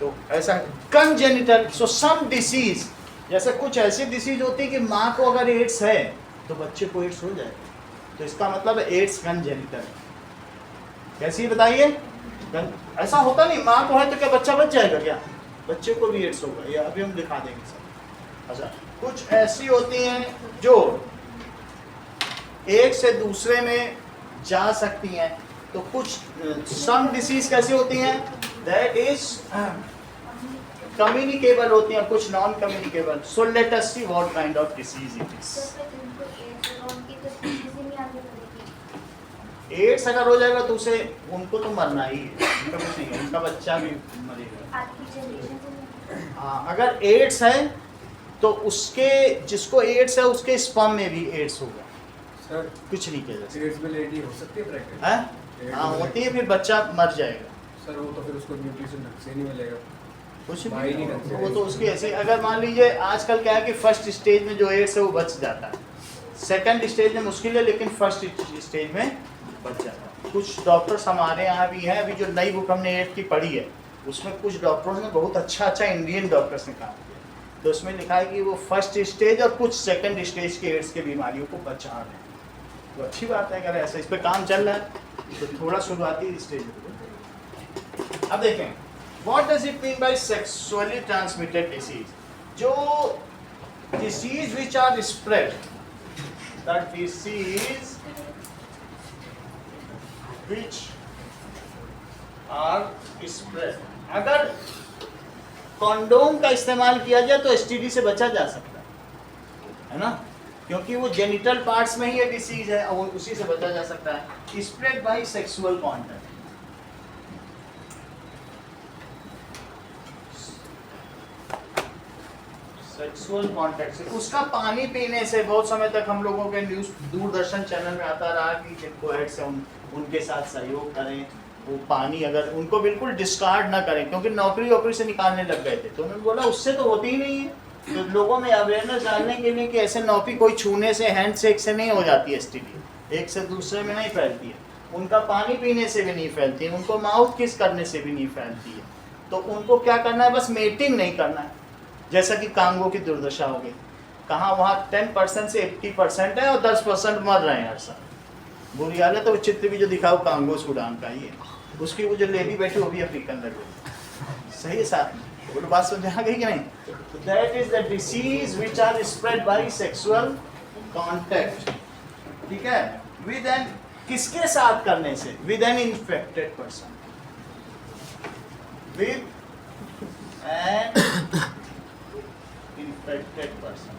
तो ऐसा कंजेनिटल। सो सम डिसीज, जैसे कुछ ऐसी डिसीज होती है कि माँ को अगर एड्स है तो बच्चे को एड्स हो जाएगा, तो इसका मतलब है एड्स कंजेनिटल। कैसी बताइए, ऐसा होता नहीं, माँ को है तो क्या बच्चा बच जाएगा क्या, बच्चे को भी एड्स होगा, ये अभी हम दिखा देंगे सब। अच्छा, कुछ ऐसी होती हैं जो एक से दूसरे में जा सकती हैं, तो कुछ सम डिसीज कैसी होती हैं, दैट इज कम्युनिकेबल होती हैं, कुछ non communicable. So let us see what kind of disease it is. AIDS अगर हो जाएगा तो उसे, उनको तो मरना ही है, उनका कुछ नहीं है, उनका बच्चा भी मरेगा। हाँ, अगर एड्स है तो उसके, जिसको एड्स है उसके स्पर्म में भी एड्स होगा। सर, कुछ नहीं किया जा सकता। एड्स में लेडी हो सकती है ब्रैकेट? हाँ होती है, फिर बच्चा मर जाएगा। सर वो तो फिर उसको न्यूट्रिशन ढंग से नहीं मिलेगा, कुछ भाई नहीं भी करते। वो तो उसकी ऐसे, अगर मान लीजिए आजकल क्या है कि फर्स्ट स्टेज में जो एड्स है वो बच जाता है, सेकंड स्टेज में मुश्किल है, लेकिन फर्स्ट स्टेज में बच जाता है। कुछ डॉक्टर्स हमारे यहाँ भी हैं, अभी जो नई बुक हमने एड्स की पढ़ी है उसमें कुछ डॉक्टर्स ने बहुत अच्छा इंडियन डॉक्टर्स ने काम किया, तो उसमें लिखा है कि वो फर्स्ट स्टेज और कुछ सेकंड स्टेज के एड्स के बीमारियों को बचा रहे हैं। तो अच्छी बात है, अगर ऐसा इस पर काम चल रहा है तो थोड़ा शुरुआती स्टेज में। अब देखें, what does it mean by sexually transmitted disease? जो disease which are spread, the disease which are spread, अगर कॉन्डोम का इस्तेमाल किया जाए तो एसटीडी से बचा जा सकता है ना, क्योंकि वो जेनिटल पार्ट्स में ही ये डिसीज है और उसी से बचा जा सकता है। Spread by sexual contact, sexual contact से, उसका पानी पीने से। बहुत समय तक हम लोगों के न्यूज़ दूरदर्शन चैनल में आता रहा कि जिनको एड्स है उनके साथ सहयोग करें, वो पानी अगर उनको बिल्कुल डिस्कार्ड ना करें, क्योंकि नौकरी से निकालने लग गए थे, तो उन्होंने बोला उससे तो होती ही नहीं है। तो लोगों में अवेयरनेस डालने के लिए कि ऐसे नौकरी कोई छूने से, हैंड शेक से नहीं हो जाती है एसटीडी, एक से दूसरे में नहीं फैलती है, उनका पानी पीने से भी नहीं फैलती है, उनको माउथ किस करने से भी नहीं फैलती है। तो उनको क्या करना है, बस मेटिंग नहीं करना है, जैसा कि कांगो की दुर्दशा हो गई। कहाँ वहाँ 10% से 80% है और 10% मर रहे हैं हर साल। बुरी हालत है। तो चित्र भी जो दिखाओ कांगो सूडान का, ये उसकी वो जो लेडी बैठी वो भी अफ्रीकन लग गई। सही है साहब, वो बात समझ आ गई कि नहीं? That is the disease which are spread by sexual contact, ठीक है, विद एन, किसके साथ करने से, with an infected person, with an infected person.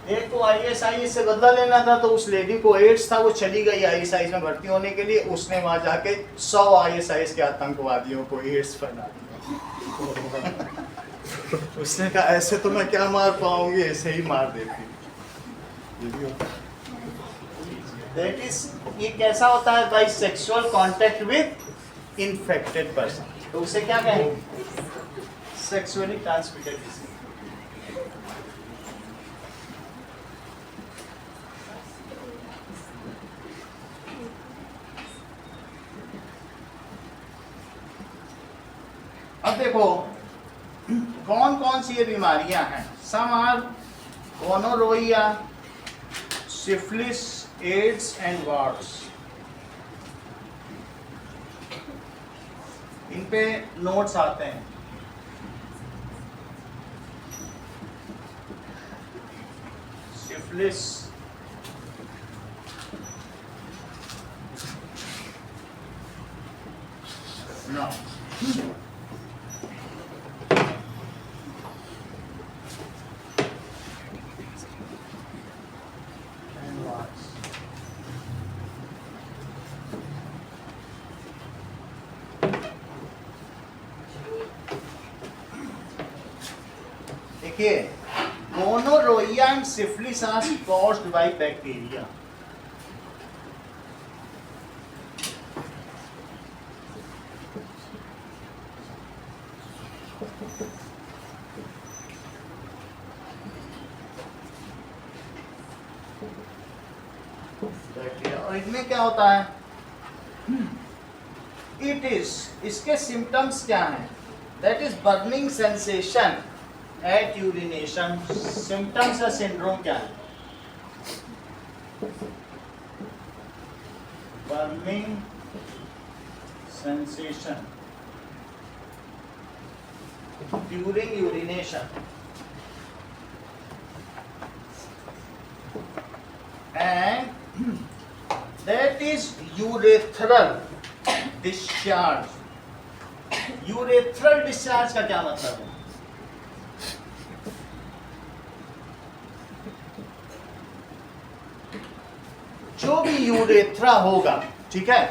एक को ISIS से बदला लेना था, तो उस लेडी को एड्स था, वो चली गई ISIS में भर्ती होने के लिए, उसने वहां जाके 100 ISIS के आतंकवादियों को एड्स फैला दिया। उसने कहा ऐसे तो मैं क्या मार पाऊंगी, ऐसे ही मार देती। दैट इज, ये कैसा होता है, by sexual contact with infected person, तो उसे क्या कहेंगे, सेक्सुअली ट्रांसमिटेड डिसीज। अब देखो, कौन कौन सी ये बीमारियां हैं? Some are gonorrhoea, syphilis, AIDS and warts. इन पे नोट्स आते हैं। Syphilis, no. And watch. देखिए, gonorrhoea and syphilis are caused by bacteria. और इनमें क्या होता है? इट इज, इसके सिम्टम्स क्या हैं? That is burning sensation at urination. Symptoms या सिंड्रोम क्या है? Burning sensation during urination and that is urethral discharge। urethral discharge का क्या मतलब है? जो भी यूरेथ्रा होगा, ठीक है,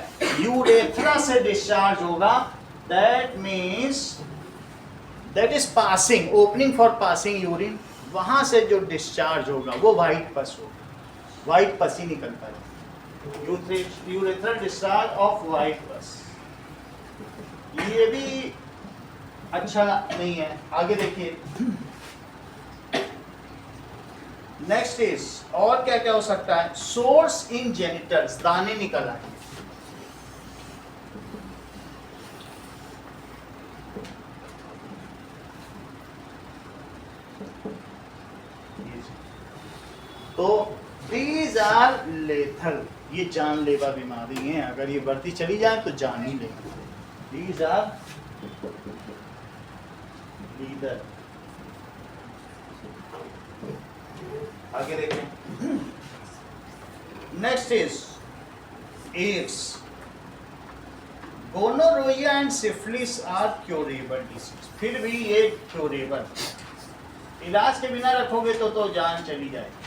यूरेथ्रा से डिस्चार्ज होगा, that means that is passing, opening for passing urine. वहां से जो डिस्चार्ज होगा वो व्हाइट पस होगा, व्हाइट पस ही निकलता है। यूरेथ्रल डिस्चार्ज ऑफ व्हाइट पस, ये भी अच्छा नहीं है। आगे देखिए, नेक्स्ट इज, और क्या क्या हो सकता है? सोर्स इन जेनिटल्स, दाने निकल आए। तो दीज आर लेथल, ये जानलेवा बीमारी हैं। अगर ये बढ़ती चली जाए तो जान ही लेंगे। These are leader. आगे देखें, next is AIDS. Gonorrhoea and syphilis are curable disease. फिर भी ये क्योरेबल, इलाज के बिना रखोगे तो जान चली जाएगी।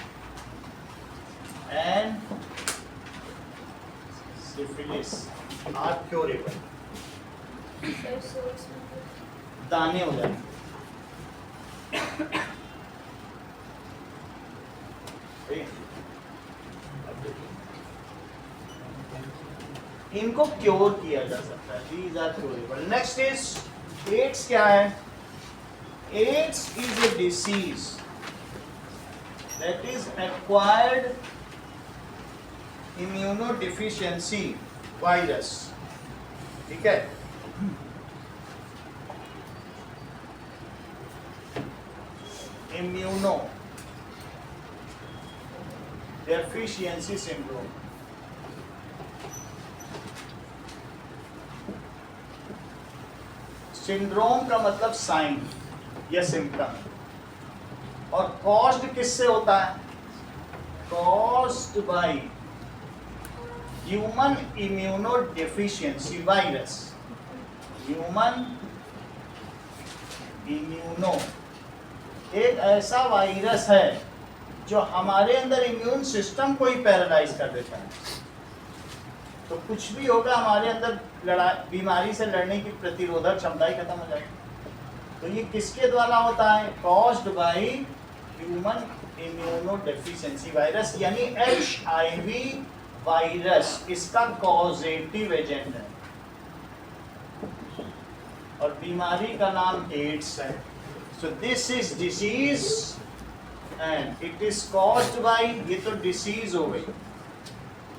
एंड सिफिलिस आर क्योरेबल, दाने हो जाएंगे। इनको क्योर किया जा सकता है। These are curable. Next is AIDS। क्या है? AIDS is a disease that is acquired immunodeficiency virus। ठीक है, इम्यूनो डेफिशिएंसी सिंड्रोम। सिंड्रोम का मतलब साइन या सिम्टम। और कॉज्ड किससे होता है? Caused by human immuno deficiency virus. Human immuno एक ऐसा वायरस है जो हमारे अंदर इम्यून सिस्टम को ही पैरालाइज कर देता है। तो कुछ भी होगा, हमारे अंदर बीमारी से लड़ने की प्रतिरोधक क्षमता ही खत्म हो जाएगी। तो ये किसके द्वारा होता है? Caused by human immuno deficiency virus, यानी HIV वायरस इसका कॉजेटिव एजेंट है। और बीमारी का नाम एड्स है। So this is disease and it is caused by, ये तो डिसीज हो गई,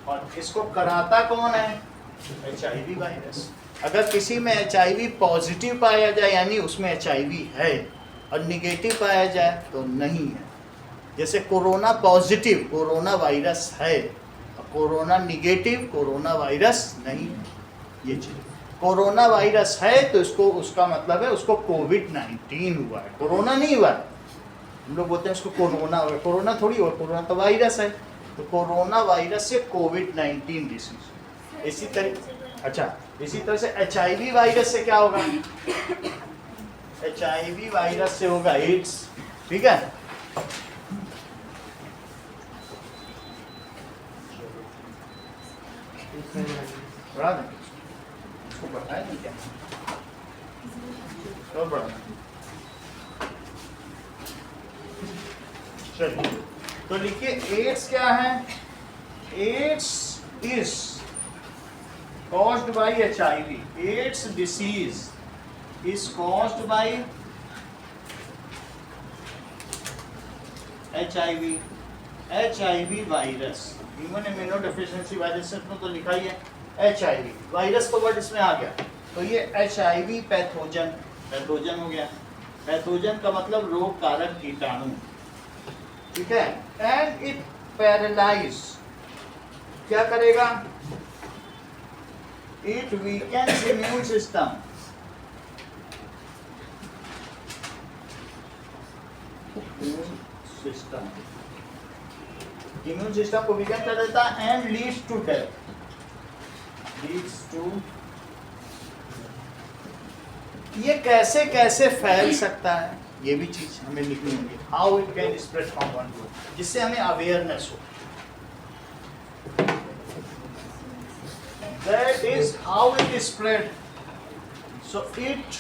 और इसको कराता कौन है? HIV virus. अगर किसी में HIV पॉजिटिव पाया जाए, यानी उसमें HIV है, और निगेटिव पाया जाए तो नहीं है। जैसे कोरोना पॉजिटिव कोरोना वायरस है, और कोरोना निगेटिव कोरोना वायरस नहीं है। ये चीज़ कोरोना वायरस है तो इसको उसका मतलब है उसको कोविड-19 हुआ है, कोरोना नहीं हुआ है। हम लोग बोलते हैं उसको कोरोना हुआ, कोरोना थोड़ी हुआ, कोरोना तो वायरस है। तो कोरोना वायरस से कोविड-19 डिसीज। इसी तरह से HIV वायरस से क्या होगा? HIV वायरस से होगा एड्स। ठीक है, बढ़ा दें इसको, बढ़ाए नहीं क्या तो बढ़ा। चलिए तो लिखिए एड्स क्या है? AIDS is caused by HIV. AIDS disease is caused by HIV. HIV virus, human immunodeficiency virus तो लिखा ही है HIV वायरस, तो वर्ड इसमें आ गया। तो ये HIV पैथोजन, पैथोजन हो गया। पैथोजन का मतलब रोग कारक कीटाणु। ठीक है, एंड इट पैरालाइज, क्या करेगा? It weakens immune system. Immune system को weaken कर देता है and leads to death. Leads to, ये कैसे कैसे फैल सकता है ये भी चीज हमें लिखनी होगी। How it can spread from one to another, जिससे हमें अवेयरनेस हो। That is how it is spread. So it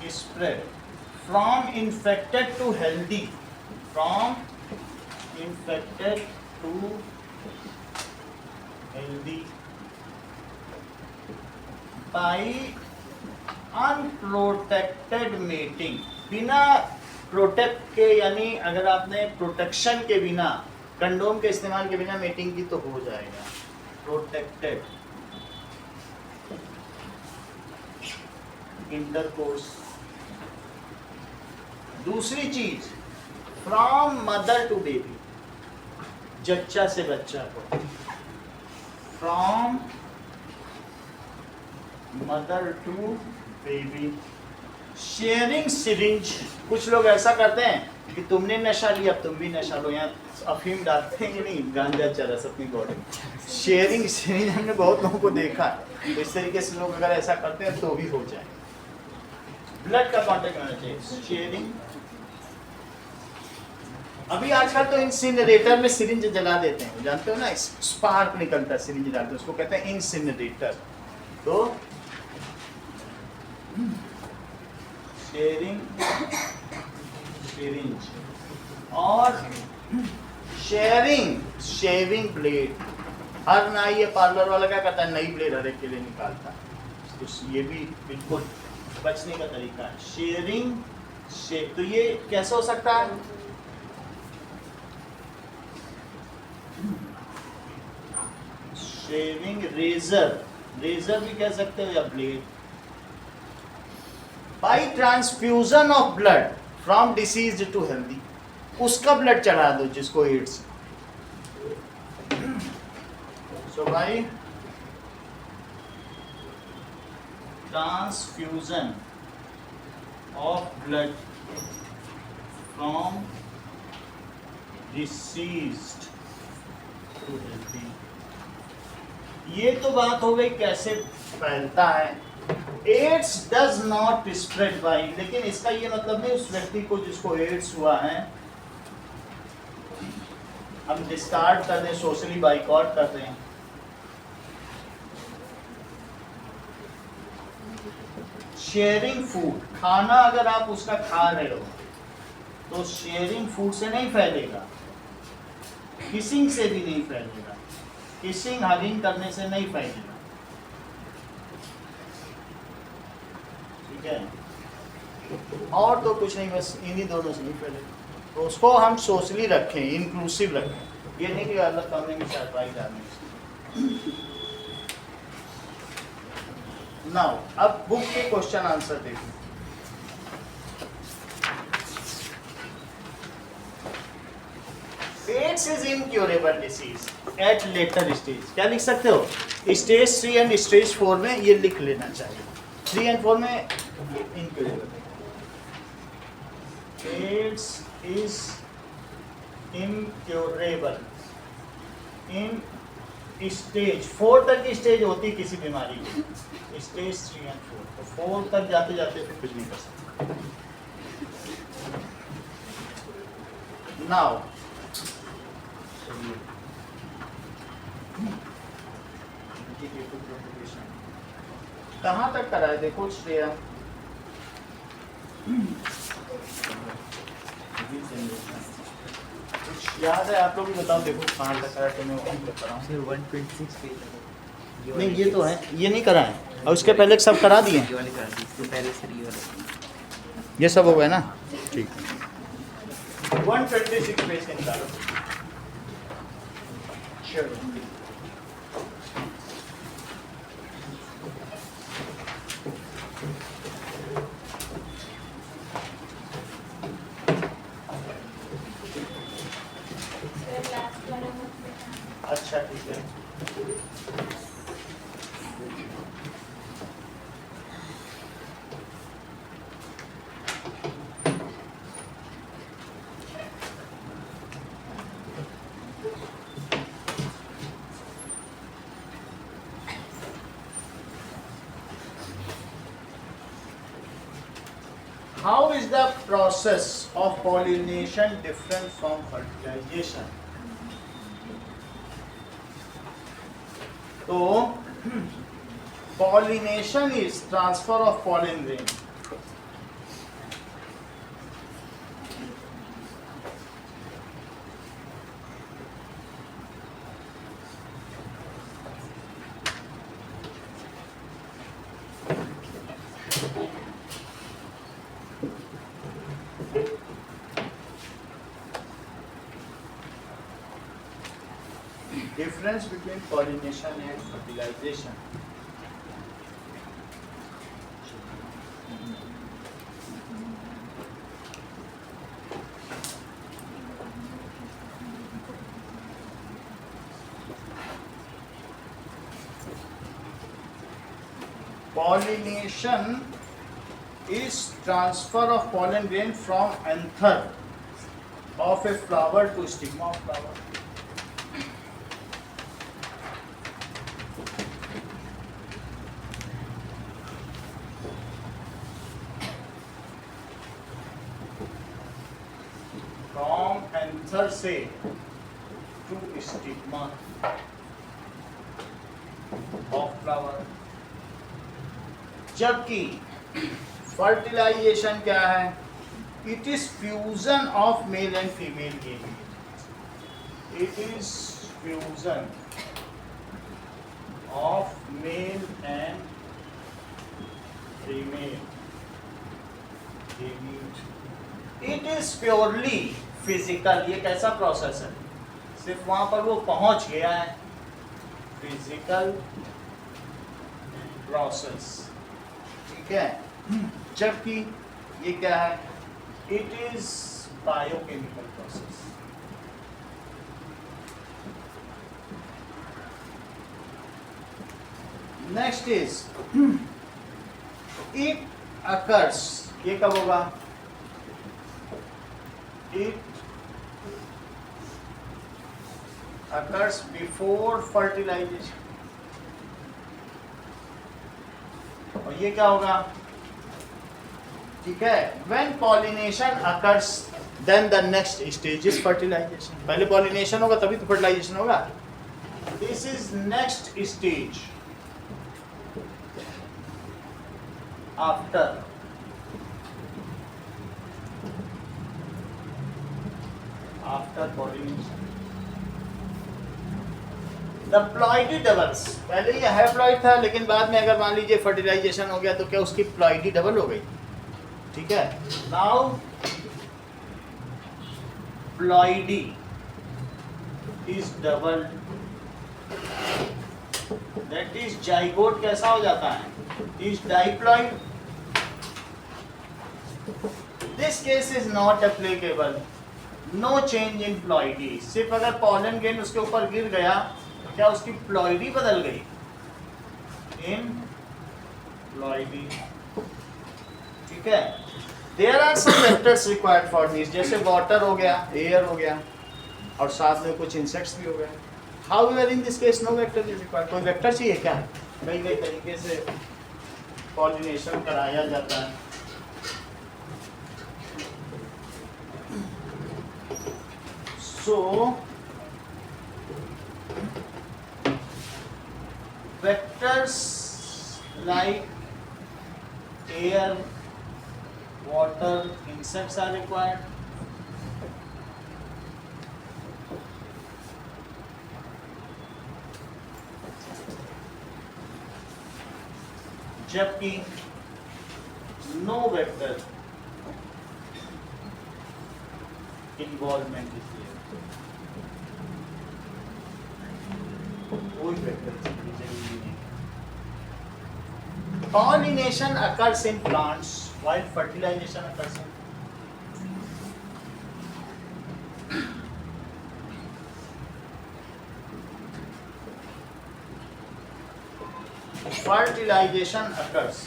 is spread from infected to healthy, from infected to healthy by unprotected mating. बिना प्रोटेक्ट के, यानी अगर आपने protection के बिना, कंडोम के इस्तेमाल के बिना मेटिंग की तो हो जाएगा। Protected intercourse. दूसरी चीज, फ्रॉम मदर टू बेबी, जच्चा से बच्चा को, from mother to baby. Sharing syringe, कुछ लोग ऐसा करते हैं कि तुमने नशा लिया अब तुम भी नशा लो, यहाँ अफीम डालते हैं कि नहीं, गांजा चरस अपनी बॉडी। शेयरिंग सिरिंज हमने बहुत लोगों को देखा है, इस तरीके से लोग अगर ऐसा करते हैं तो भी हो जाए। ब्लड का कांटेक्ट होना चाहिए। शेयरिंग, अभी आजकल तो इंसिनरेटर में सिरिंज जला देते हैं, जानते हो ना, स्पार्क निकलता है सिरिंज डालते हैं, उसको कहते हैं इंसिनरेटर। तो शेयरिंग सिरिंज और शेयरिंग शेविंग ब्लेड। हर नाई या पार्लर वाला क्या करता है, नई ब्लेड हर एक के लिए निकालता है, तो ये भी बिल्कुल बचने का तरीका है। शेयरिंग तो ये कैसे हो सकता है? शेविंग रेजर, रेजर भी कह सकते हो या blade. By transfusion of blood from disease to healthy, उसका ब्लड चढ़ा दो जिसको AIDS. So by transfusion of blood from diseased to healthy. ये तो बात हो गई कैसे फैलता है। AIDS does not spread by, लेकिन इसका ये मतलब नहीं उस व्यक्ति को जिसको एड्स हुआ है हम डिस्कार्ड कर दें, सोशली बाइकआउट कर दें। शेयरिंग फूड, खाना अगर आप उसका खा रहे हो तो शेयरिंग फूड से नहीं फैलेगा, किसिंग से भी नहीं फैलेगा, किसिंग हगिंग करने से नहीं फैलेगा। ठीक है, और तो कुछ नहीं, बस इन्हीं दोनों से नहीं फैलेगा। तो उसको हम सोशली रखें, इंक्लूसिव रखें, ये नहीं कि अलग कमरे में चारपाई डालने। नाउ अब बुक के क्वेश्चन आंसर देखिए। AIDS is incurable disease at later stage. क्या लिख सकते हो? स्टेज 3 एंड स्टेज 4 में ये लिख लेना चाहिए. 3 and 4 में incurable. AIDS is incurable in stage 4 तक की स्टेज होती है किसी बीमारी की, स्टेज 3 and 4. तो 4 तक जाते जाते फिर कुछ नहीं कर सकते. नाउ कहाँ तक करा है देखो श्रेया. कुछ याद है आप लोग भी बताओ. देखो कहाँ तक करा है तो मैं वहीं बता रहा हूँ. सर 126 पेज नहीं ये तो है, ये नहीं करा है और उसके पहले सब करा दिए. ये वाले कर दी, इसके पहले सर ये वाला. ये सब हो गया ना. ठीक है. 126 पेज के निकालो. चलो अच्छा ठीक है. How is the process of pollination different from fertilization? तो pollination is transfer of pollen grain. Difference between pollination and fertilization. Pollination is transfer of pollen grain from anther of a flower to stigma of flower. From anther से to stigma of flower. जबकि fertilisation क्या है? It is fusion of male and female gamete. It is fusion of male and female gamete. It is purely physical. ये कैसा process है? सिर्फ वहां पर वो पहुंच गया है. Physical process. ठीक है. जबकि ये क्या है? It is biochemical process. Next is it occurs. ये कब होगा? It occurs before fertilization. और ये क्या होगा? ठीक है. When pollination occurs then the next stage is fertilization. पहले पॉलिनेशन होगा तभी तो फर्टिलाइजेशन होगा. This is next stage after pollination. The ploidy doubles. पहले ये हैप्लॉइड था लेकिन बाद में अगर मान लीजिए फर्टिलाइजेशन हो गया तो क्या उसकी प्लॉइडी डबल हो गई? ठीक है. Now ploidy is double. That is zygote कैसा हो जाता है? Is diploid. This case is not applicable. No change in ploidy, सिर्फ अगर पॉलन ग्रेन उसके ऊपर गिर गया क्या उसकी प्लॉइडी बदल गई? इन प्लॉइडी, ठीक है। There are some vectors required for this, जैसे वाटर हो गया, एयर हो गया और साथ में कुछ इंसेक्ट्स भी हो गए। However in this case no vector is required, कोई वेक्टर चाहिए क्या? कई कई तरीके से पॉलिनेशन कराया जाता है। So vectors like air, water, insects are required. जबकि no vector involvement is there, कोई वेक्टर जरूरी नहीं। Pollination occurs in plants while fertilization occurs in fertilization occurs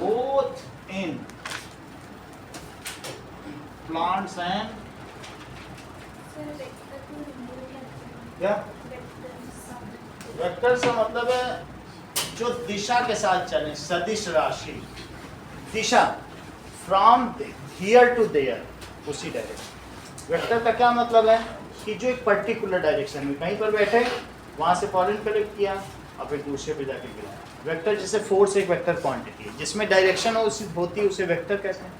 both in plants and क्या? वेक्टर से मतलब है जो दिशा के साथ चले, सदिश राशि, दिशा फ्रॉम हियर टू देयर, उसी डायरेक्शन। वेक्टर का क्या मतलब है कि जो एक पर्टिकुलर डायरेक्शन में कहीं पर बैठे, वहां से पॉलन कलेक्ट किया और फिर दूसरे पे जाके गिराया। वेक्टर जैसे फोर्स एक वेक्टर क्वांटिटी है, जिसमें डायरेक्शन होती है उसे वेक्टर कहते हैं।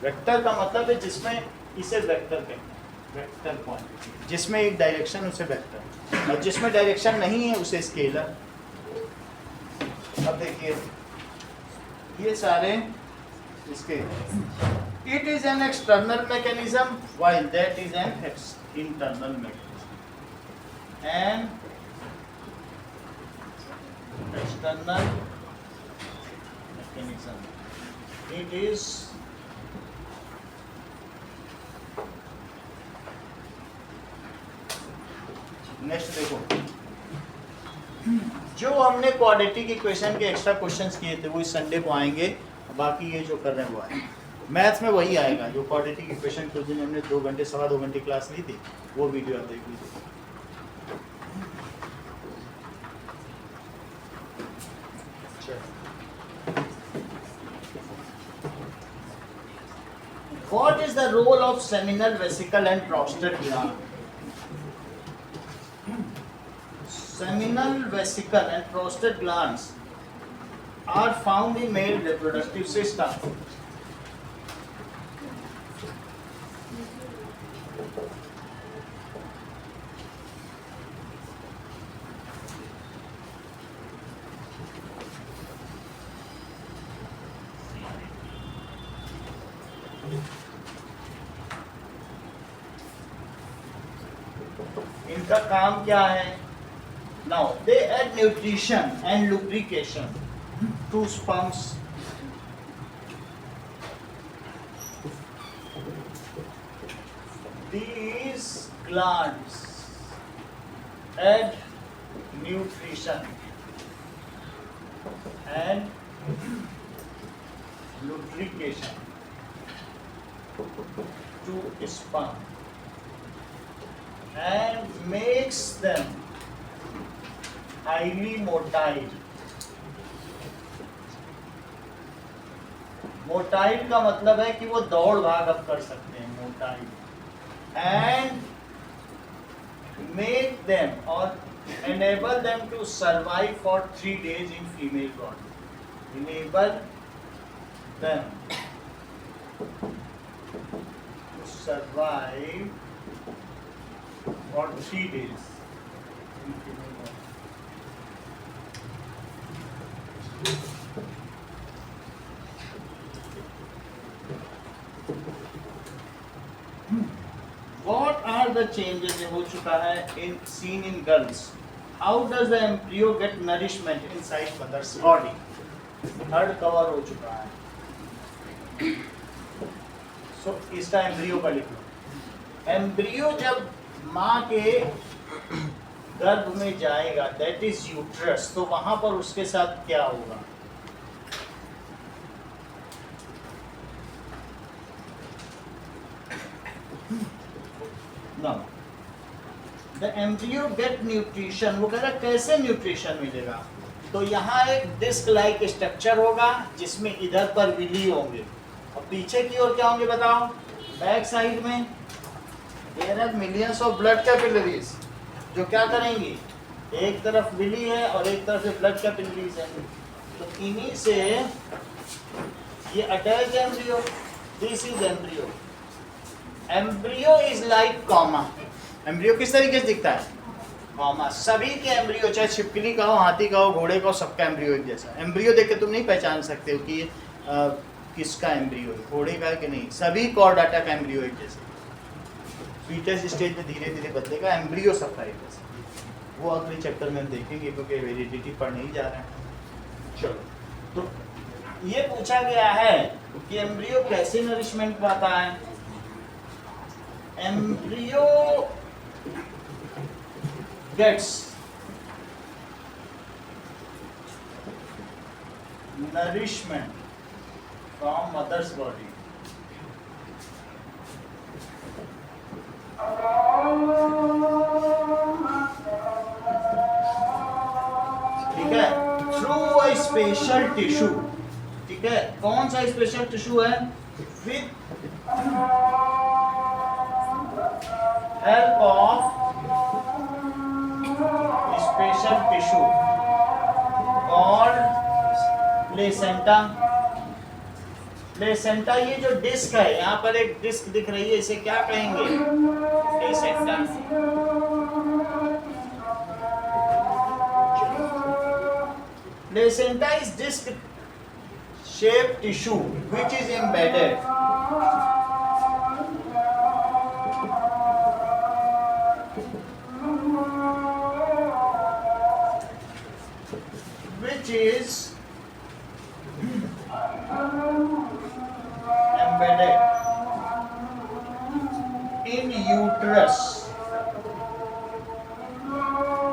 वेक्टर का मतलब है जिसमें, इसे वेक्टर कहते हैं, वेक्टर क्वांटिटी, जिसमें एक डायरेक्शन उसे वेक्टर, और जिसमें डायरेक्शन नहीं है उसे स्केलर। अब देखिए ये सारे इसके, it is an external mechanism while that is an internal mechanism. And external mechanism, it is next देखो, जो हमने क्वाड्रेटिक इक्वेशन के एक्स्ट्रा क्वेश्चंस किए थे वो इस संडे को आएंगे, बाकी ये जो कर रहे हैं वो आएंगे। मैथ्स में वही आएगा जो क्वाड्रेटिक इक्वेशन के दिन हमने 2 घंटे 2.25 घंटे क्लास ली थी, वो वीडियो आप देख लीजिए। What is the role of seminal vesicle and prostate gland? Seminal vesicle and prostate glands are found in male reproductive system. इनका काम क्या है? Now they add nutrition and lubrication to sperms. These glands add nutrition and lubrication to sperm and makes them highly motile. Motile का मतलब है कि वो दौड़ भाग अब कर सकते हैं, मोटाइल। एंड मेक देम और enable them to survive for 3 days in female body. Enable them to survive for 3 days in female body. What are the changes ये हो चुका है in seen in girls? How does the embryo get nourishment inside mother's body? Third cover हो चुका है। सो इसका embryo का लिख लो। एम्ब्रियो जब माँ के गर्भ में जाएगा, दैट इज यूट्रस, तो वहां पर उसके साथ क्या होगा? No. The embryo get nutrition। वो कह रहा कैसे न्यूट्रिशन मिलेगा? तो यहाँ एक डिस्क लाइक स्ट्रक्चर होगा जिसमें इधर पर विली होंगे और पीछे की ओर क्या होंगे बताओ? बैक साइड में there are millions of blood capillaries जो क्या करेंगी? एक तरफ विली है और एक तरफ से ब्लड कैपिलरीज है, तो इन्हीं से ये attach embryo, this is embryo. Embryo is like comma. Embryo किस तरीके से दिखता है? कॉमा। सभी के एम्ब्रियो, चाहे छिपकली का हो, हाथी का हो, घोड़े का हो, सबका एम्ब्रियो एक जैसा। एम्ब्रियो देख के तुम नहीं पहचान सकते हो कि किसका एम्ब्रियो है, घोड़े का है कि नहीं। सभी कॉर्डाटा का एम्ब्रियो एक जैसे। फीटस स्टेज में धीरे धीरे बदलेगा, एम्ब्रियो सबका एक जैसा। वो अगले चैप्टर में हम देखेंगे क्योंकि वेरिडिटी पर नहीं जा रहे हैं। चलो, तो ये पूछा गया है कि एम्ब्रियो कैसे नरिशमेंट पाता है? Embryo gets nourishment from mother's body। ठीक है, थ्रू अ स्पेशल टिश्यू। ठीक है, कौन सा स्पेशल टिश्यू है? With help of special tissue called placenta. Placenta, ये जो डिस्क है, यहाँ पर एक डिस्क दिख रही है, इसे क्या कहेंगे? Placenta. Placenta is disc shaped tissue which is embedded in uterus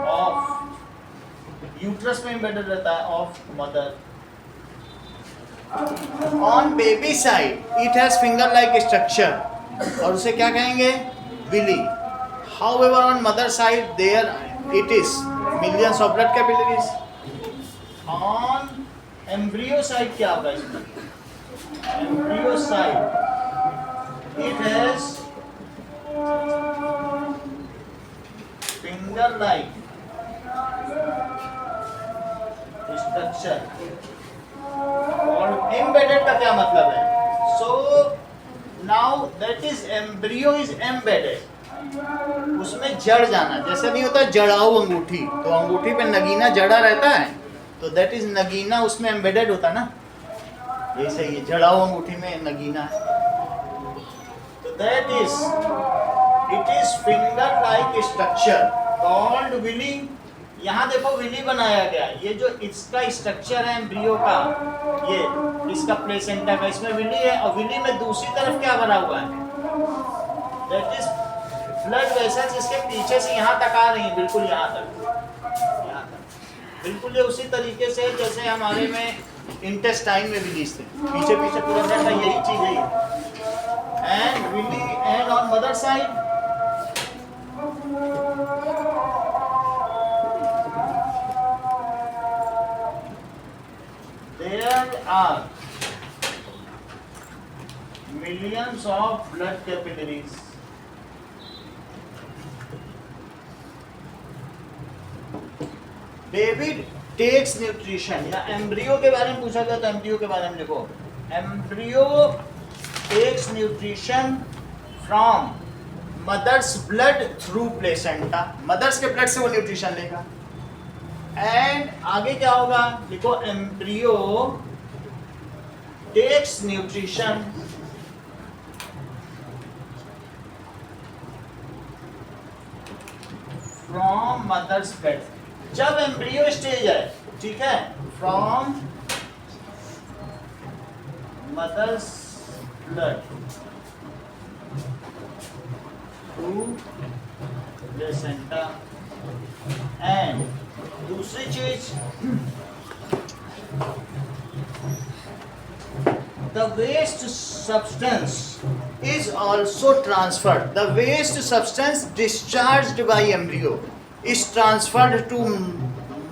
of, uterus में embedded रहता है of mother। On baby side it has finger like structure और उसे क्या कहेंगे? Villi। However on mother side there it is millions of blood capillaries। On embryo side क्या होगा इसमें? Embryo side it has finger like structure। और embedded का क्या मतलब है? So now that is embryo is embedded। उसमें जड़ जाना, जैसे नहीं होता जड़ाऊ अंगूठी, तो अंगूठी पे नगीना जड़ा रहता है, तो that is नगीना उसमें embedded होता ना, जैसे ये जड़ाऊ अंगूठी में नगीना है। तो that is it is finger like structure called villi। यहाँ देखो विली बनाया गया, ये जो इसका स्ट्रक्चर है एम्ब्रियो का, ये इसका प्लेसेंटा का, इसमें विली है और विली में दूसरी तरफ क्या भरा हुआ है? दैट इज ब्लड वेसल्स, जिसके पीछे से यहाँ तक आ रही है, बिल्कुल यहाँ तक बिल्कुल ये उसी तरीके से जैसे हमारे में इंटेस्टाइन में विलीज थे, पीछे पीछे पूरा ब्लड है, यही चीज है। And villi and on mother side there are millions of blood capillaries। baby takes nutrition, या एम्ब्रियो के बारे में पूछा गया तो एम्ब्रियो के बारे में लिखो। Embryo takes nutrition from mother's blood through placenta। Mother's के ब्लड से वो न्यूट्रिशन लेगा। एंड आगे क्या होगा? लिखो embryo takes nutrition from mother's blood. जब एम्ब्रियो स्टेज है, ठीक है, from mother's blood to placenta and दूसरी चीज the waste substance is also transferred. The waste substance discharged by embryo is transferred to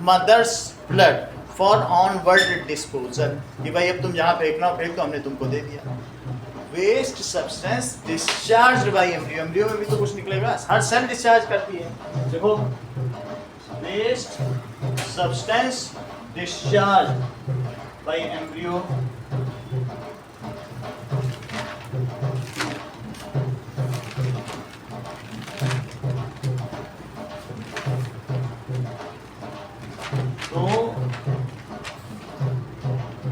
mother's blood for onward disposal. कि भाई अब तुम जहाँ फेंकना हो फेंक दो, हमने तुमको दे दिया. Waste substance discharged by embryo. embryo में भी तो कुछ निकलेगा, हर सेल डिस्चार्ज करती है. देखो, waste substance discharged by embryo तो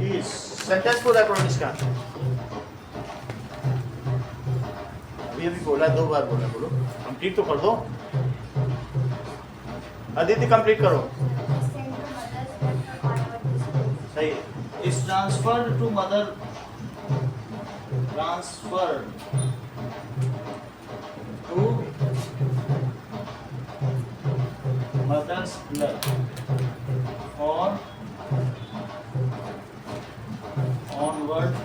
इस सेंटेंस पूरा करो इसका. अभी बोला, 2 बार बोला, बोलो कंप्लीट तो कर दो. अदिति कंप्लीट करो. सही है. Is transferred to mother, transferred to mother's blood और ऑनवर्ड.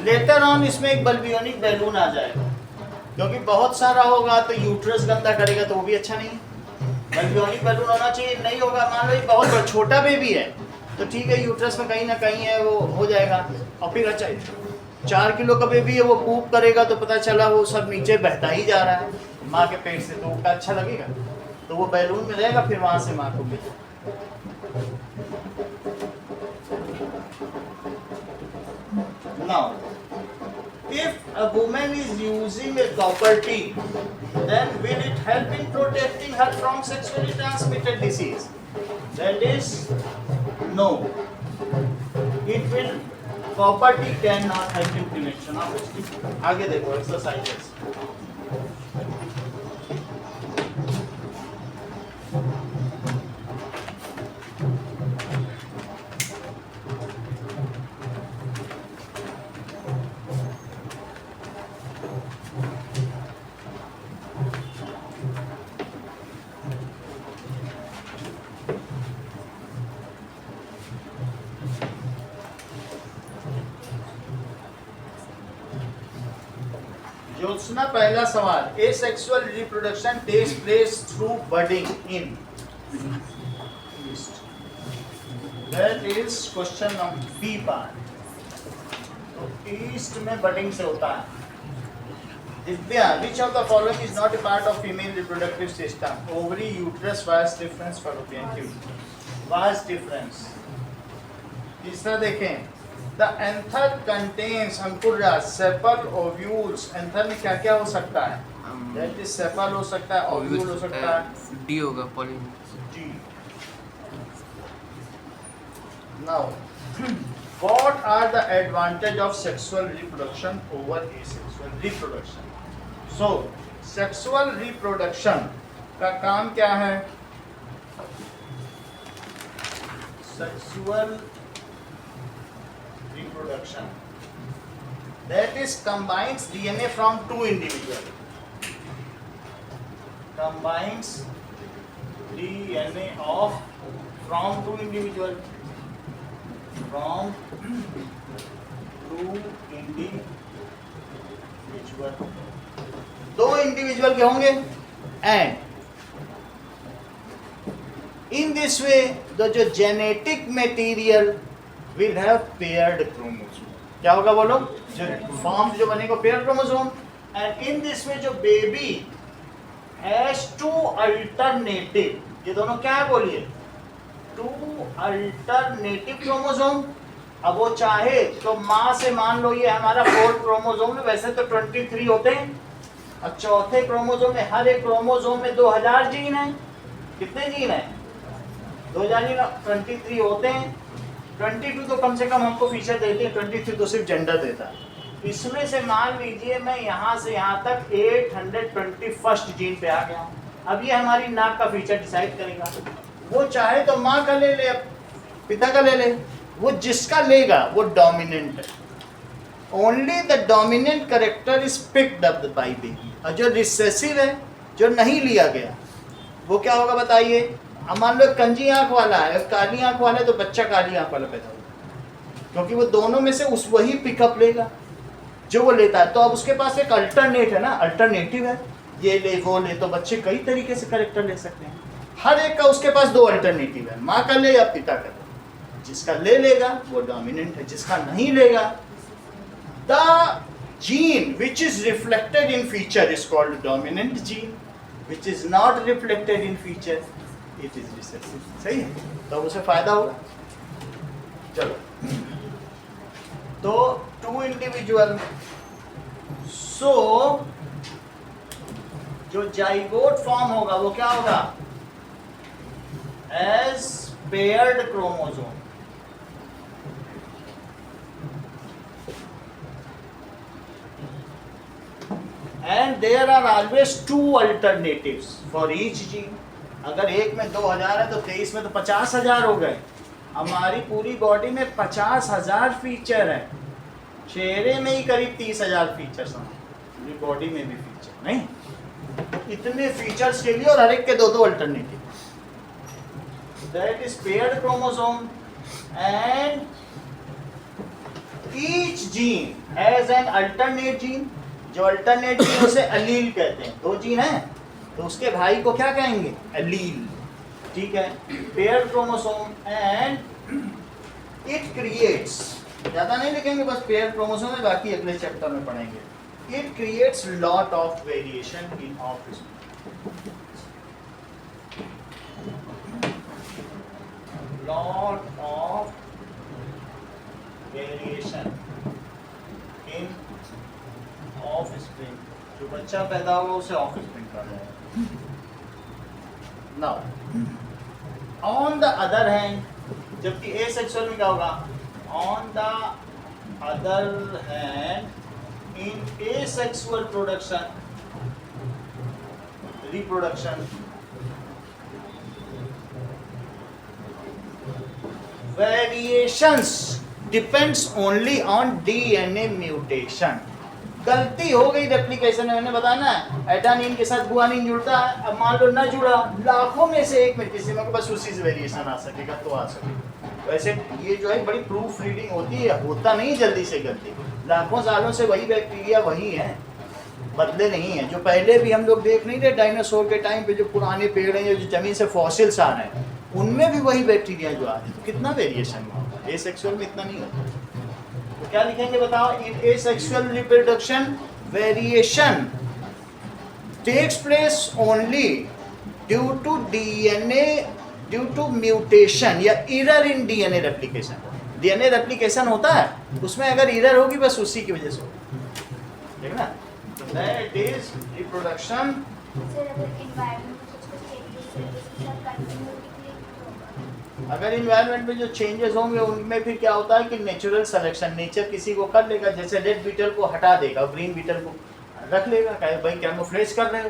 लेटर ऑन इसमें एक बल्बियोनिक बैलून आ जाएगा, क्योंकि बहुत सारा होगा तो यूट्रस गंदा करेगा तो वो भी अच्छा नहीं है. बल्बियोनिक बैलून होना चाहिए. नहीं होगा, मान लो एक बहुत छोटा बेबी है तो ठीक है, यूट्रस में कहीं ना कहीं है वो हो जाएगा. और फिर अच्छा 4 किलो का बेबी है, वो पूप करेगा तो पता चला वो सब नीचे बहता ही जा रहा है माँ के पेट से, तो उसका अच्छा लगेगा. तो वो बैलून में रहेगा, फिर वहां से माँ को भेजेगा. Now, if a woman is using a copper T, then will it help in protecting her from sexually transmitted disease? That is, no. It will, copper T cannot help in prevention of STD. आगे देखो exercises. Jyotsna, पहला सवाल. Asexual reproduction takes place through budding in yeast. That is question number B part. तो yeast में budding से होता है. Divya, which of the following is not a part of female reproductive system? Ovary, uterus, vas deferens, fallopian tube. Vas deferens. तीसरा देखें. The anther contains अंकुरराज, sepal, ovules. Anther में क्या क्या हो सकता है? That is सेपल हो सकता है, ओव्यूल हो सकता है. डी होगा, pollen. G. Now, what are the advantage of sexual reproduction over asexual reproduction? So, sexual reproduction का काम क्या है? Sexual reproduction, that is combines DNA from 2 individuals. Combines DNA from 2 individuals. From 2 individual. 2 individual के होंगे. And in this way the जो genetic material will have paired chromosome. क्या होगा बोलो? जो फॉर्म जो बनेगा paired chromosome. And in this way जो baby has 2 alternative, ये दोनों क्या है बोलिए? 2 alternative chromosome. अब वो चाहे तो माँ से मान लो ये हमारा 4 क्रोमोसोम है, वैसे तो 23 होते हैं. अब चौथे क्रोमोसोम में, हर एक क्रोमोसोम में 2000 जीन है. कितने जीन है? 2000 जीन. 23 होते हैं. 22 तो कम से कम हमको फीचर देते हैं, 23 तो सिर्फ जेंडर देता है. इसमें से मान लीजिए मैं यहाँ से यहाँ तक 821 जीन पे आ गया हूँ. अब ये हमारी नाक का फीचर डिसाइड करेगा. वो चाहे तो माँ का ले ले, पिता का ले ले. वो जिसका लेगा वो डोमिनेंट है। Only the dominant character is picked up by baby. और जो रिसेसिव है, जो नहीं लिया गया, वो क्या होगा बताइए। अब मान लो कंजी आंख वाला है, काली आंख वाला है, तो बच्चा काली आंख वाला पैदा होगा, क्योंकि वो दोनों में से उस वही पिकअप लेगा जो वो लेता है। तो अब उसके पास एक अल्टरनेट है ना, अल्टरनेटिव है, ये ले वो ले, तो बच्चे कई तरीके से करेक्टर ले सकते हैं। हर एक का उसके पास दो अल्टरनेटिव है, माँ का ले या पिता का ले। जिसका ले लेगा वो डोमिनेंट है, जिसका नहीं लेगा, the gene which is reflected in feature is called dominant gene, which is not reflected in feature it is recessive. सही है, तो उसे फायदा होगा। चलो, तो टू इंडिविजुअल, सो जो जाइगोट फॉर्म होगा वो क्या होगा, as paired chromosome. And there are always two alternatives for each gene. अगर एक में 2000 है तो 23 में तो 50,000 हो गए। हमारी पूरी बॉडी में 50,000 फीचर है, चेहरे में ही करीब 30,000 फीचर्स हैं, पूरी बॉडी में भी फीचर नहीं। इतने फीचर्स के लिए और हर एक के दो दो alternative. That is paired chromosome and each gene has an alternate gene. जो अल्टरनेट जीन उसे अलील कहते हैं। दो जीन है तो उसके भाई को क्या कहेंगे, अलील। ठीक है, paired chromosome and it creates, ज्यादा नहीं लिखेंगे, बस पेयर्ड क्रोमोसोम है, बाकी अगले चैप्टर में पढ़ेंगे। It creates lot of variation in offspring. Lot of variation in offspring. जो बच्चा पैदा होगा उसे offspring कहा जाएगा। Now, on the other hand, जबकि asexual में क्या होगा, on the other hand, in asexual reproduction, variations depends only on DNA mutation. गलती हो गई रेप्लिकेशन में, मैंने बताया ना, एटानिन के साथ गुआनिन जुड़ता है। अब मान लो ना जुड़ा, लाखों में से एक में किसी में बस उसी से वेरिएशन आ सकेगा तो आ सकेगा। वैसे ये जो है बड़ी प्रूफ रीडिंग होती है, होता नहीं जल्दी से गलती। लाखों सालों से वही बैक्टीरिया वही है, बदले नहीं है। जो पहले भी हम लोग देख नहीं रहे डायनासोर के टाइम पे, जो पुराने पेड़ हैं, जो जमीन से फॉसिल्स आ रहे हैं, उनमें भी वही बैक्टीरिया जो आ रहे हैं। तो कितना वेरिएशन होगा, एसेक्सुअल में इतना नहीं होता। तो क्या लिखेंगे बताओ, in asexual reproduction variation takes place only due to DNA, due to mutation या error in DNA replication. DNA replication होता है, उसमें अगर एरर होगी बस उसी की वजह से होगी, ठीक है ना। तो दैट इज रिप्रोडक्शन। अगर इन्वायरमेंट में जो चेंजेस होंगे उनमें फिर क्या होता है कि नेचुरल सिलेक्शन, नेचर किसी को कर लेगा, जैसे रेड बीटल को हटा देगा, ग्रीन बीटल को रख लेगा, कहे भाई कैमोफ्लेज कर रहे हो,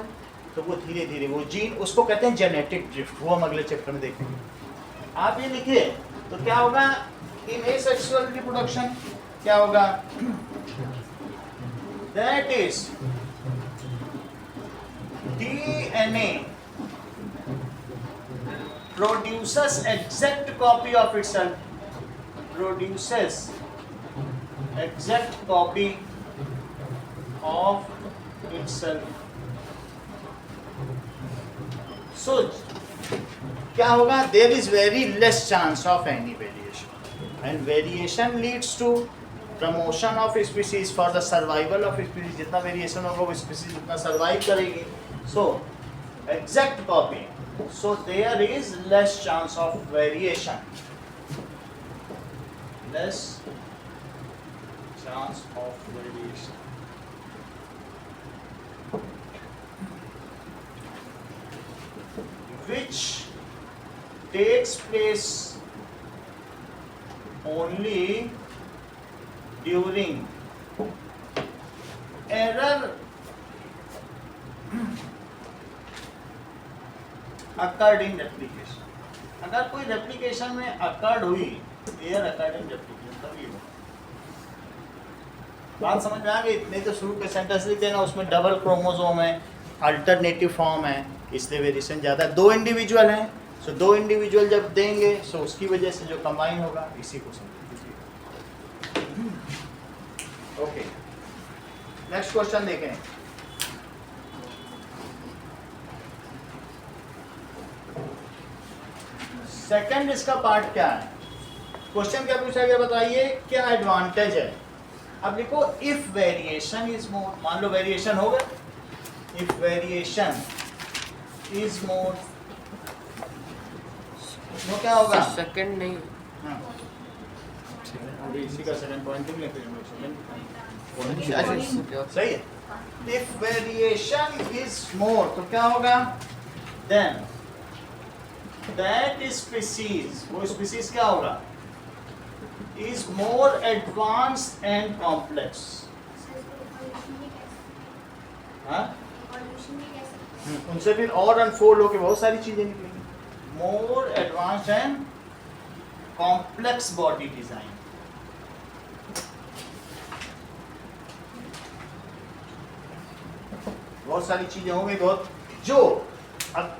तो वो धीरे धीरे वो जीन, उसको कहते हैं जेनेटिक ड्रिफ्ट, वो हम अगले चैप्टर में देखेंगे। आप ये लिखिए तो क्या होगा, इन एसेक्सुअल रिप्रोडक्शन क्या होगा, that is DNA produces exact copy of itself, produces exact copy of itself. So क्या होगा, there is very less chance of any variation, and variation leads to promotion of species for the survival of species. जितना variation होगा वो species उतना survive करेगी. So exact copy, so there is less chance of variation, less chance of variation. Which takes place only during error occurred in replication. अगर कोई replication में occurred हुई air according replication तभी होगा। बात समझ में आ गई? नहीं तो शुरू के सेंटेंस लिख देना उसमें डबल क्रोमोसोम है, अल्टरनेटिव फॉर्म है, इसलिए वेरिएशन ज़्यादा है। 2 इंडिविजुअल हैं, सो 2 इंडिविजुअल जब देंगे सो उसकी वजह से जो कंबाइन होगा इसी को समझ। ओके, नेक्स्ट क्वेश्चन देखें। सेकंड इसका पार्ट क्या है? क्वेश्चन क्या पूछा गया बताइए, क्या एडवांटेज है? अब देखो, इफ वेरिएशन इज मोर, मान लो वेरिएशन हो गया, इफ वेरिएशन इज मोर वो क्या होगा? सेकंड नहीं, हाँ, अभी इसी का सेकंड पॉइंट लिख लेते हैं। सही है। इफ वेरिएशन इज मोर तो क्या होगा? देन दैट स्पीसीज, वो स्पीसीज क्या होगा? Is more advanced and complex. हाँ, उनसे फिर और अनफोल्ड होके बहुत सारी चीजें निकलेंगी। More advanced and complex body design. बहुत सारी चीजें होंगी, बहुत जो अब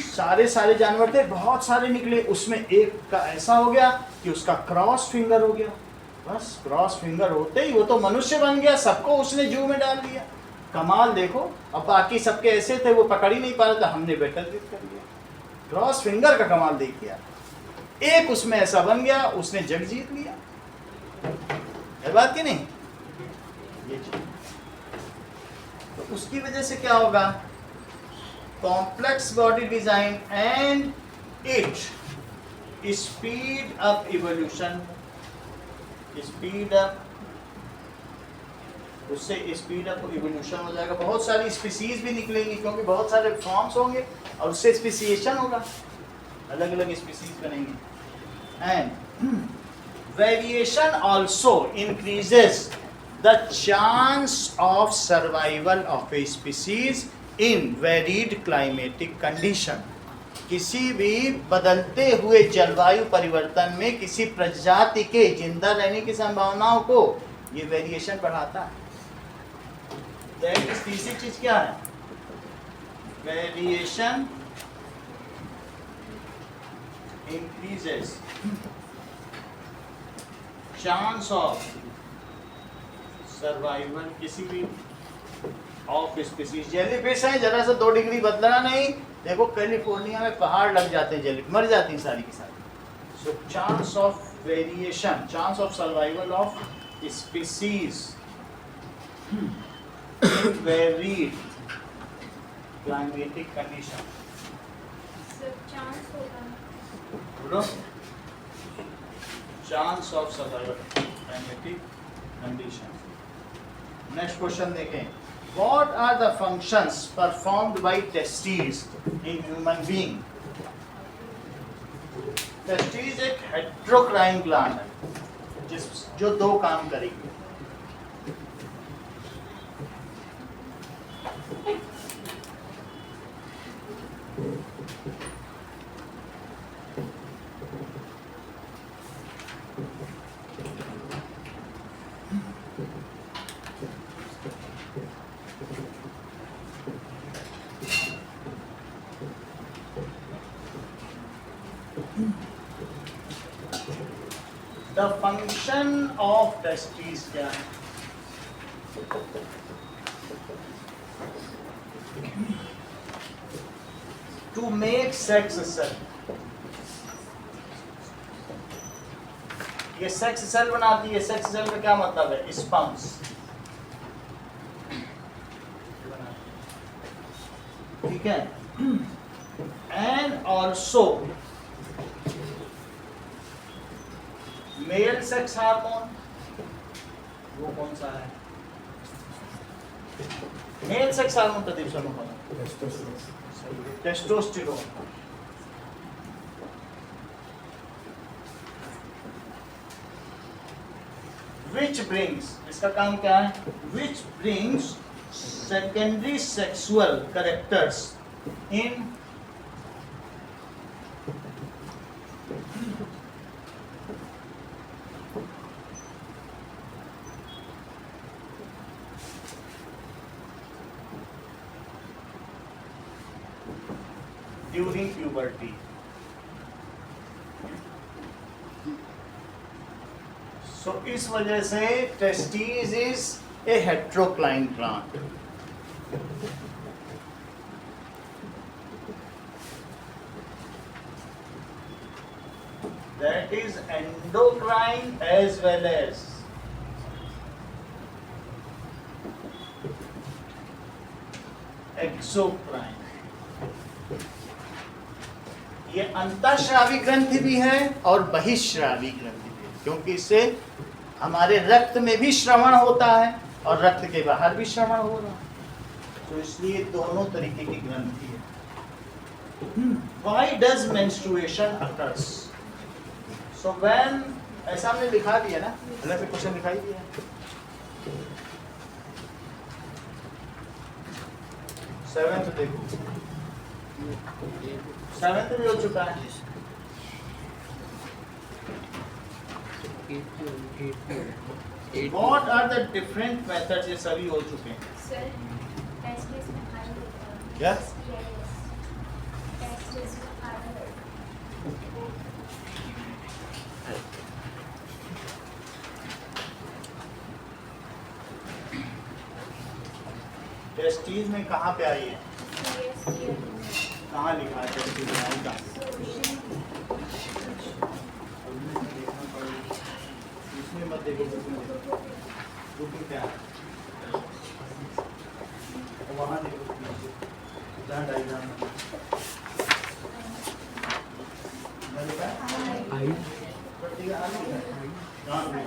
सारे जानवर थे, बहुत सारे निकले, उसमें एक का ऐसा हो गया कि उसका क्रॉस फिंगर हो गया। बस क्रॉस फिंगर होते ही वो तो मनुष्य बन गया, सबको उसने जू में डाल दिया। कमाल देखो। अब बाकी सबके ऐसे थे वो पकड़ ही नहीं पा रहे थे, हमने बेटर कर लिया। क्रॉस फिंगर का कमाल देखिए, एक उसमें ऐसा बन गया, उसने जग जीत लिया। है बात की नहीं? ये चीज तो उसकी वजह से क्या होगा? Complex body design and it speed up evolution. Speed up, उससे स्पीड अप इवोल्यूशन हो जाएगा। बहुत सारी स्पीसीज भी निकलेंगी क्योंकि बहुत सारे फॉर्म्स होंगे और उससे स्पीसिएशन होगा, अलग अलग स्पीसीज बनेंगे। And variation also increases the chance of survival of a species in varied climatic condition। किसी भी बदलते हुए जलवायु परिवर्तन में किसी प्रजाति के जिंदा रहने की संभावनाओं को ये वेरिएशन बढ़ाता है। तीसरी चीज क्या है? Variation increases chance of survival किसी भी ऑफ स्पीसीज। जेलीफिश है, जरा सा 2 डिग्री बदलना नहीं, देखो कैलिफोर्निया में पहाड़ लग जाते हैं, जेली मर जाती हैं सारी की सारी। So chance of variation, chance of survival of species varied climatic condition. बोलो, chance of survival climatic condition. Next question देखें। What are the functions performed by testes in human being? Testes एक heterocrine gland है जो 2 काम करेगी। The function of testes क्या है? To make sex cell। ये सेक्स सेल बनाती है। सेक्स सेल का क्या मतलब है? स्पर्म्स। ठीक है। And also male sex hormone, वो कौन सा है? Male sex hormone Pradeep Sharma कौन है? टेस्टोस्टेरोन। Which brings, इसका काम क्या है? Which brings secondary sexual characters in during puberty. So इस वजह से testes is a heterocrine gland. That is endocrine as well as exocrine। ये अंतःस्रावी ग्रंथि भी है और बहिःस्रावी ग्रंथि भी है, क्योंकि इससे हमारे रक्त में भी श्रवण होता है और रक्त के बाहर भी श्रवण हो रहा है, तो इसलिए दोनों तरीके की ग्रंथि है। Why does menstruation occurs? So when, ऐसा हमने लिखा दिया ना, अलग से क्वेश्चन दिखाई दिया। सेवेंथ देखो, सेवेंथ भी हो चुका है। What are the different methods? ये सभी हो चुके हैं। सर टेस्ट में आयरन होता है। क्या? टेस्ट में आयरन टेस्टीज में कहाँ पे आई है? होता कहाँ लिखा है टेस्टीज में आई कहाँ? इसमें मत देखो, बुक में देखो, बुक में क्या है? वहाँ देखो, जहाँ डायग्राम है। क्या लिखा है? आई प्रतिगा आ लिखा है। कहाँ लिखा है?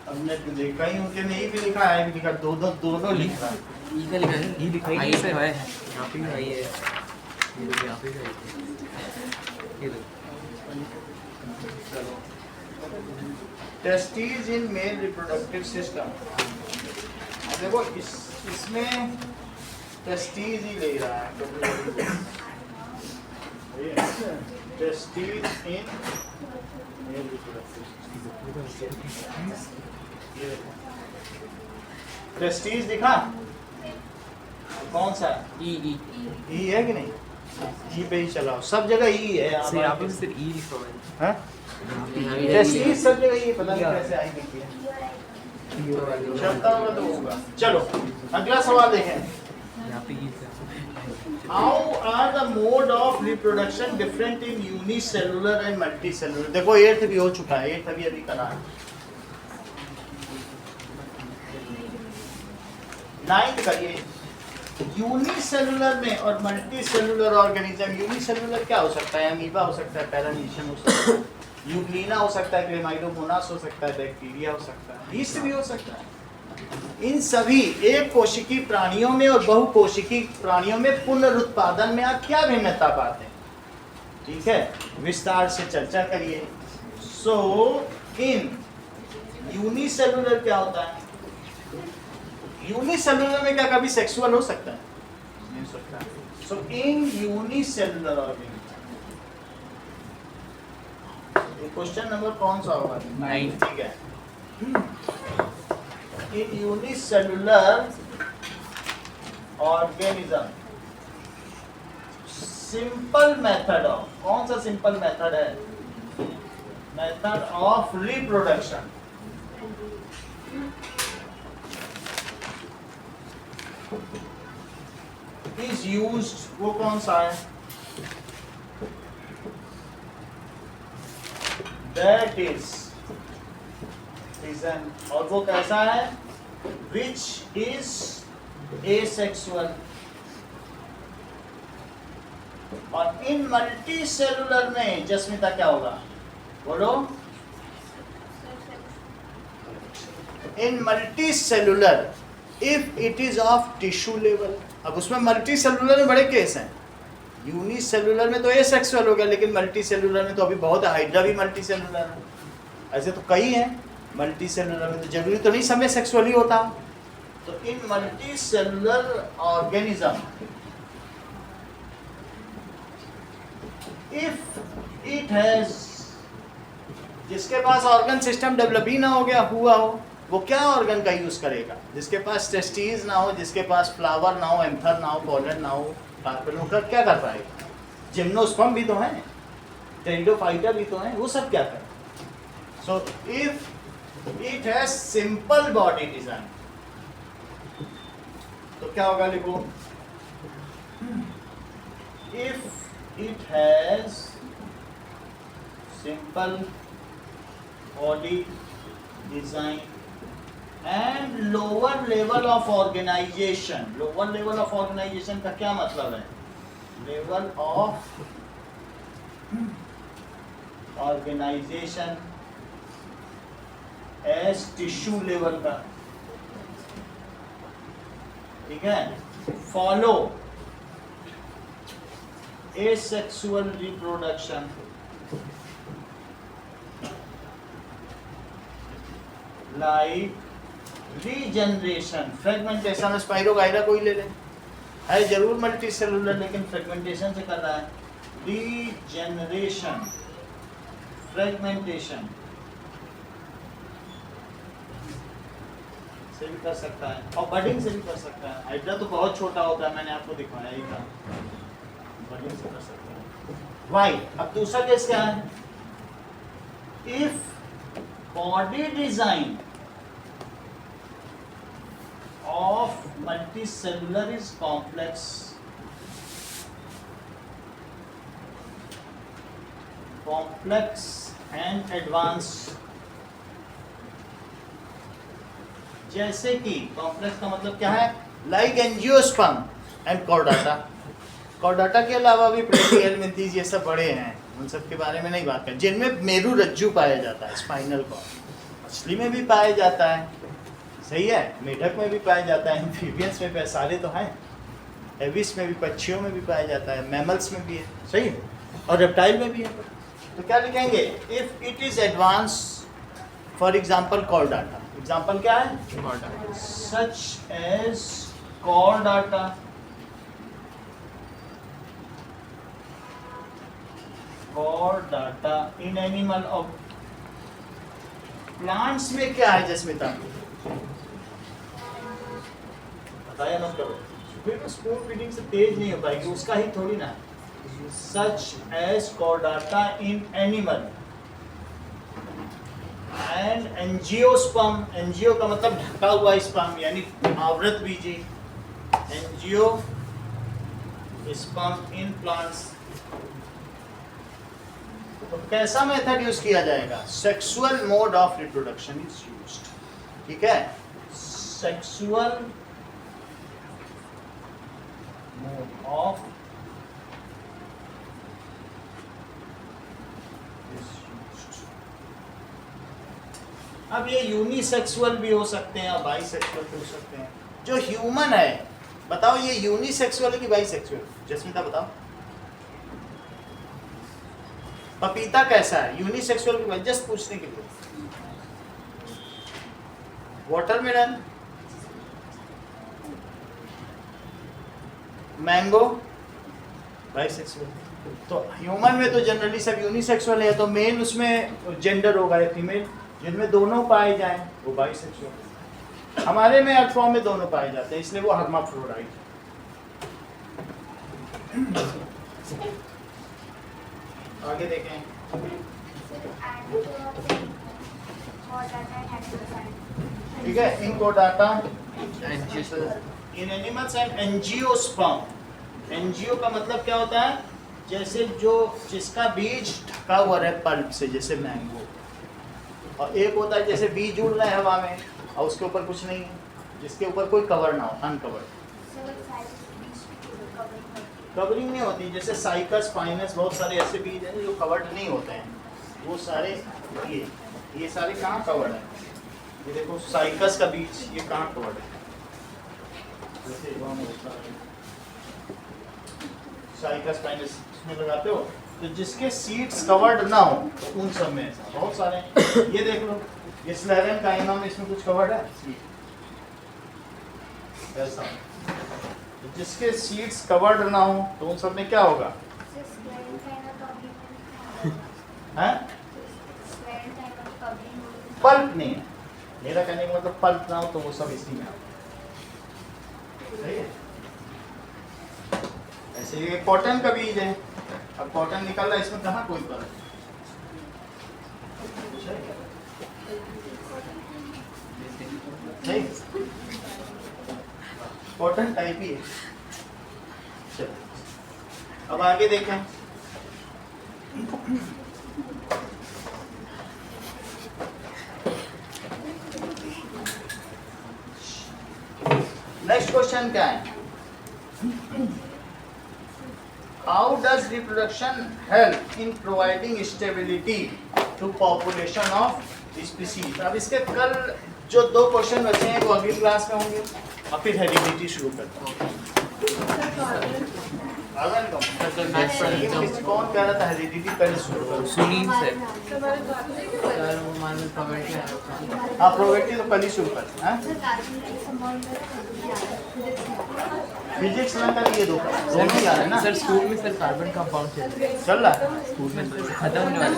हमने तो देखा ही उनके नहीं भी लिखा है, भी लिखा, दोनों लिखा है। ई का लिखा है, ई लिखा आई से है, यहाँ पे भी आई है, ये देखो यहाँ पे भी आई है, ये देखो। Testes in male reproductive system. देखो इसमें टेस्टीज ही ले रहा है, testes in male reproductive system. Testes दिखा कौन सा है? ई है कि नहीं? ई पे ही चलाओ, सब जगह ई है। सर यहाँ पे सिर्फ ई लिखा हुआ है। हाँ? टेस्टीज सब जगह ई, पता नहीं कैसे आई दिखती है। शब्द होगा तो होगा। चलो अगला सवाल देखें। यहाँ पे ई था। How are the mode of reproduction different in unicellular and multicellular? देखो 8th भी हो चुका है, 8th अभी करा है। 9th करिए। यूनिसेलुलर में और मल्टीसेलुलर ऑर्गेनिज्म, यूनिसेलुलर क्या हो सकता है? अमीबा हो सकता है, पैरामीशियम हो सकता है, यूग्लिना हो सकता है, क्लेमाइडोमोनास हो सकता है, बैक्टीरिया हो सकता है, यीस्ट भी हो सकता है। इन सभी एक कोशिकी प्राणियों में और बहुकोशिकी प्राणियों में पुनरुत्पादन में आप क्या भिन्नता पाते हैं? ठीक है, विस्तार से चर्चा करिए। सो इन यूनिसेलुलर क्या होता है? यूनिसेलुलर में क्या कभी सेक्सुअल हो सकता है? नहीं हो सकता। So in unicellular organism, question number कौन सा होगा? 9। ठीक है। In unicellular organism, simple method of, कौन सा simple method है? Method of reproduction is used, वो कौन सा है? That is reason, और वो कैसा है? Which is asexual। और इन मल्टीसेलुलर में जस्मिता क्या होगा? बोलो। In multicellular if it is of tissue level, अब उसमें मल्टीसेलुलर में बड़े केस हैं। यूनिसेलुलर में तो एसेक्सुअल हो गया, लेकिन मल्टीसेलुलर में तो अभी बहुत है, हाइड्रा भी मल्टीसेलुलर है, ऐसे तो कई हैं मल्टीसेलुलर में, तो जरूरी तो नहीं समय सेक्सुअली होता। तो in multicellular organism if it has, जिसके पास ऑर्गन सिस्टम डेवलप ही ना हो गया हुआ हो, वो क्या ऑर्गन का यूज करेगा? जिसके पास टेस्टीज ना हो, जिसके पास फ्लावर ना हो, एंथर ना हो, पोलन ना हो, कार्पेल का क्या कर पाएगा? जिम्नोस्पर्म भी तो है, टेरिडोफाइटा भी तो है, वो सब क्या करें? So if it has simple body design तो क्या होगा? लिखो, if it has simple body design and lower level of organization. Lower level of organization का क्या मतलब है? Level of organization as tissue level का, ठीक है। Follow asexual reproduction, like regeneration, fragmentation. Spirogyra कोई ले लें, है जरूर मल्टी सेलुलर लेकिन फ्रेगमेंटेशन से कर रहा है। रीजनरेशन, फ्रेगमेंटेशन से भी कर सकता है और बडिंग से भी कर सकता है। हाइड्रा तो बहुत छोटा होता है, मैंने आपको दिखाया ही था, बडिंग से कर सकता है। वाई। अब दूसरा केस क्या है? If body design of multicellular is complex, and advanced। जैसे कि कॉम्प्लेक्स का मतलब क्या है? Like angiosperm and Chordata. Chordata के अलावा भी प्लेटिहेलमिंथेस ये सब बड़े हैं, उन सब के बारे में नहीं बात करें। जिनमें मेरू रज्जु पाया जाता है, स्पाइनल कॉर्ड मछली में भी पाया जाता है, सही है, मेढक में भी पाया जाता है, एम्फीबियंस में सारे तो हैं, एविस में भी, पक्षियों में भी पाया जाता है, मैमल्स में भी है, सही है, और रेप्टाइल में भी है। तो क्या लिखेंगे? If it is advance, for example Chordata. Example क्या है? Chordata. Such as Chordata, Chordata in animal of. Plants में क्या है जस्मिता? बताया मत करो, फिर तो स्पून फीडिंग से तेज नहीं हो पाएगी, उसका ही थोड़ी ना। Such as chordata in animal and angiosperm. Angio का मतलब ढका हुआ स्पर्म यानी आवृत बीजी। Angiosperm in plants. तो कैसा मेथड यूज किया जाएगा? Sexual mode of reproduction is used, ठीक है। सेक्सुअल मोड ऑफ अब ये यूनिसेक्सुअल भी हो सकते हैं और बाइसेक्सुअल भी हो सकते हैं। जो ह्यूमन है, बताओ ये यूनिसेक्सुअल है कि बाइसेक्सुअल? जस्मिता बताओ। पपीता कैसा है, यूनिसेक्सुअल की? जस्ट पूछने के लिए। Watermelon, mango, bisexual. तो ह्यूमन में तो जनरली सब यूनिसेक्सुअल है, तो मेल उसमें जेंडर होगा या फीमेल। जिनमें दोनों पाए जाएं वो बाइसेक्सुअल। हमारे में अर्थ फॉर्म में दोनों पाए जाते हैं, इसलिए वो हर्माफ्रोडाइट। आगे देखें, ठीक है। इनकोडाटा इन एनिमल्स एंड एंजियोस्पर्म। एंजियो का मतलब क्या होता है? जैसे जो जिसका बीज ढका हुआ है पल्प से, जैसे मैंगो। और एक होता है जैसे बीज उड़ रहा है हवा में और उसके ऊपर कुछ नहीं है, जिसके ऊपर कोई कवर ना हो, अनकवर्ड। कवरिंग नहीं होती, जैसे साइकस, फाइनस, बहुत सारे ऐसे बीज हैं जो कवर्ड नहीं होते हैं। वो सारे ये सारे कहाँ कवर्ड है? ये देखो साइकस का बीज, ये कहाँ कवर्ड है? साइकस, फाइनस इसमें लगाते हो, तो जिसके सीड्स कवर्ड ना हो तो उन सब में ऐसा बहुत सारे हैं। ये देख लो, ये स्लेरन काइमा में इसमें कुछ कवर्ड है ऐसा। तो जिसके सीड्स कवर्ड ना हो तो उन सब में क्या होगा? हैं? पल्प नहीं है, मेरा कहने का मतलब पल्प ना हो तो वो सब इसी में आता है। सही है। ऐसे ये कॉटन का बीज है, अब कॉटन निकल रहा है, इसमें कहाँ कोई फर्क नहीं, कॉटन टाइप ही है। चलो अब आगे देखें। नेक्स्ट क्वेश्चन क्या है? How does reproduction help in providing stability to population of species? अब इसके कल जो 2 क्वेश्चन बचे हैं वो अगली क्लास में होंगे और फिर हेरिडिटी शुरू करते हैं। कौन कह रहा था हेरिडिटी पहले शुरू करो? सुनील सर सर वो मान लो प्रोबेबिलिटी आ रहा है। हाँ प्रोबेबिलिटी तो कल ही शुरू करते हैं। फिजिक्स में कल ये दो ही आ रहे हैं ना सर स्कूल में सर कार्बन कंपाउंड चल रहा है। स्कूल में खत्म होने वाले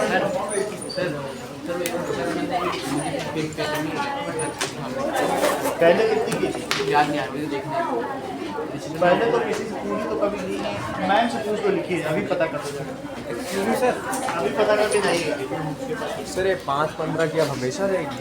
सर सर सर पहले कितनी की थी? याद नहीं आ रही देखने पहले तो किसी से पूरी तो कभी नहीं है, मैम से पूछ तो लिखिए, अभी पता कर एक्सक्यूज मी सर, अभी पता करके जाइए। सर ये 5-15 की अब हमेशा रहेगी?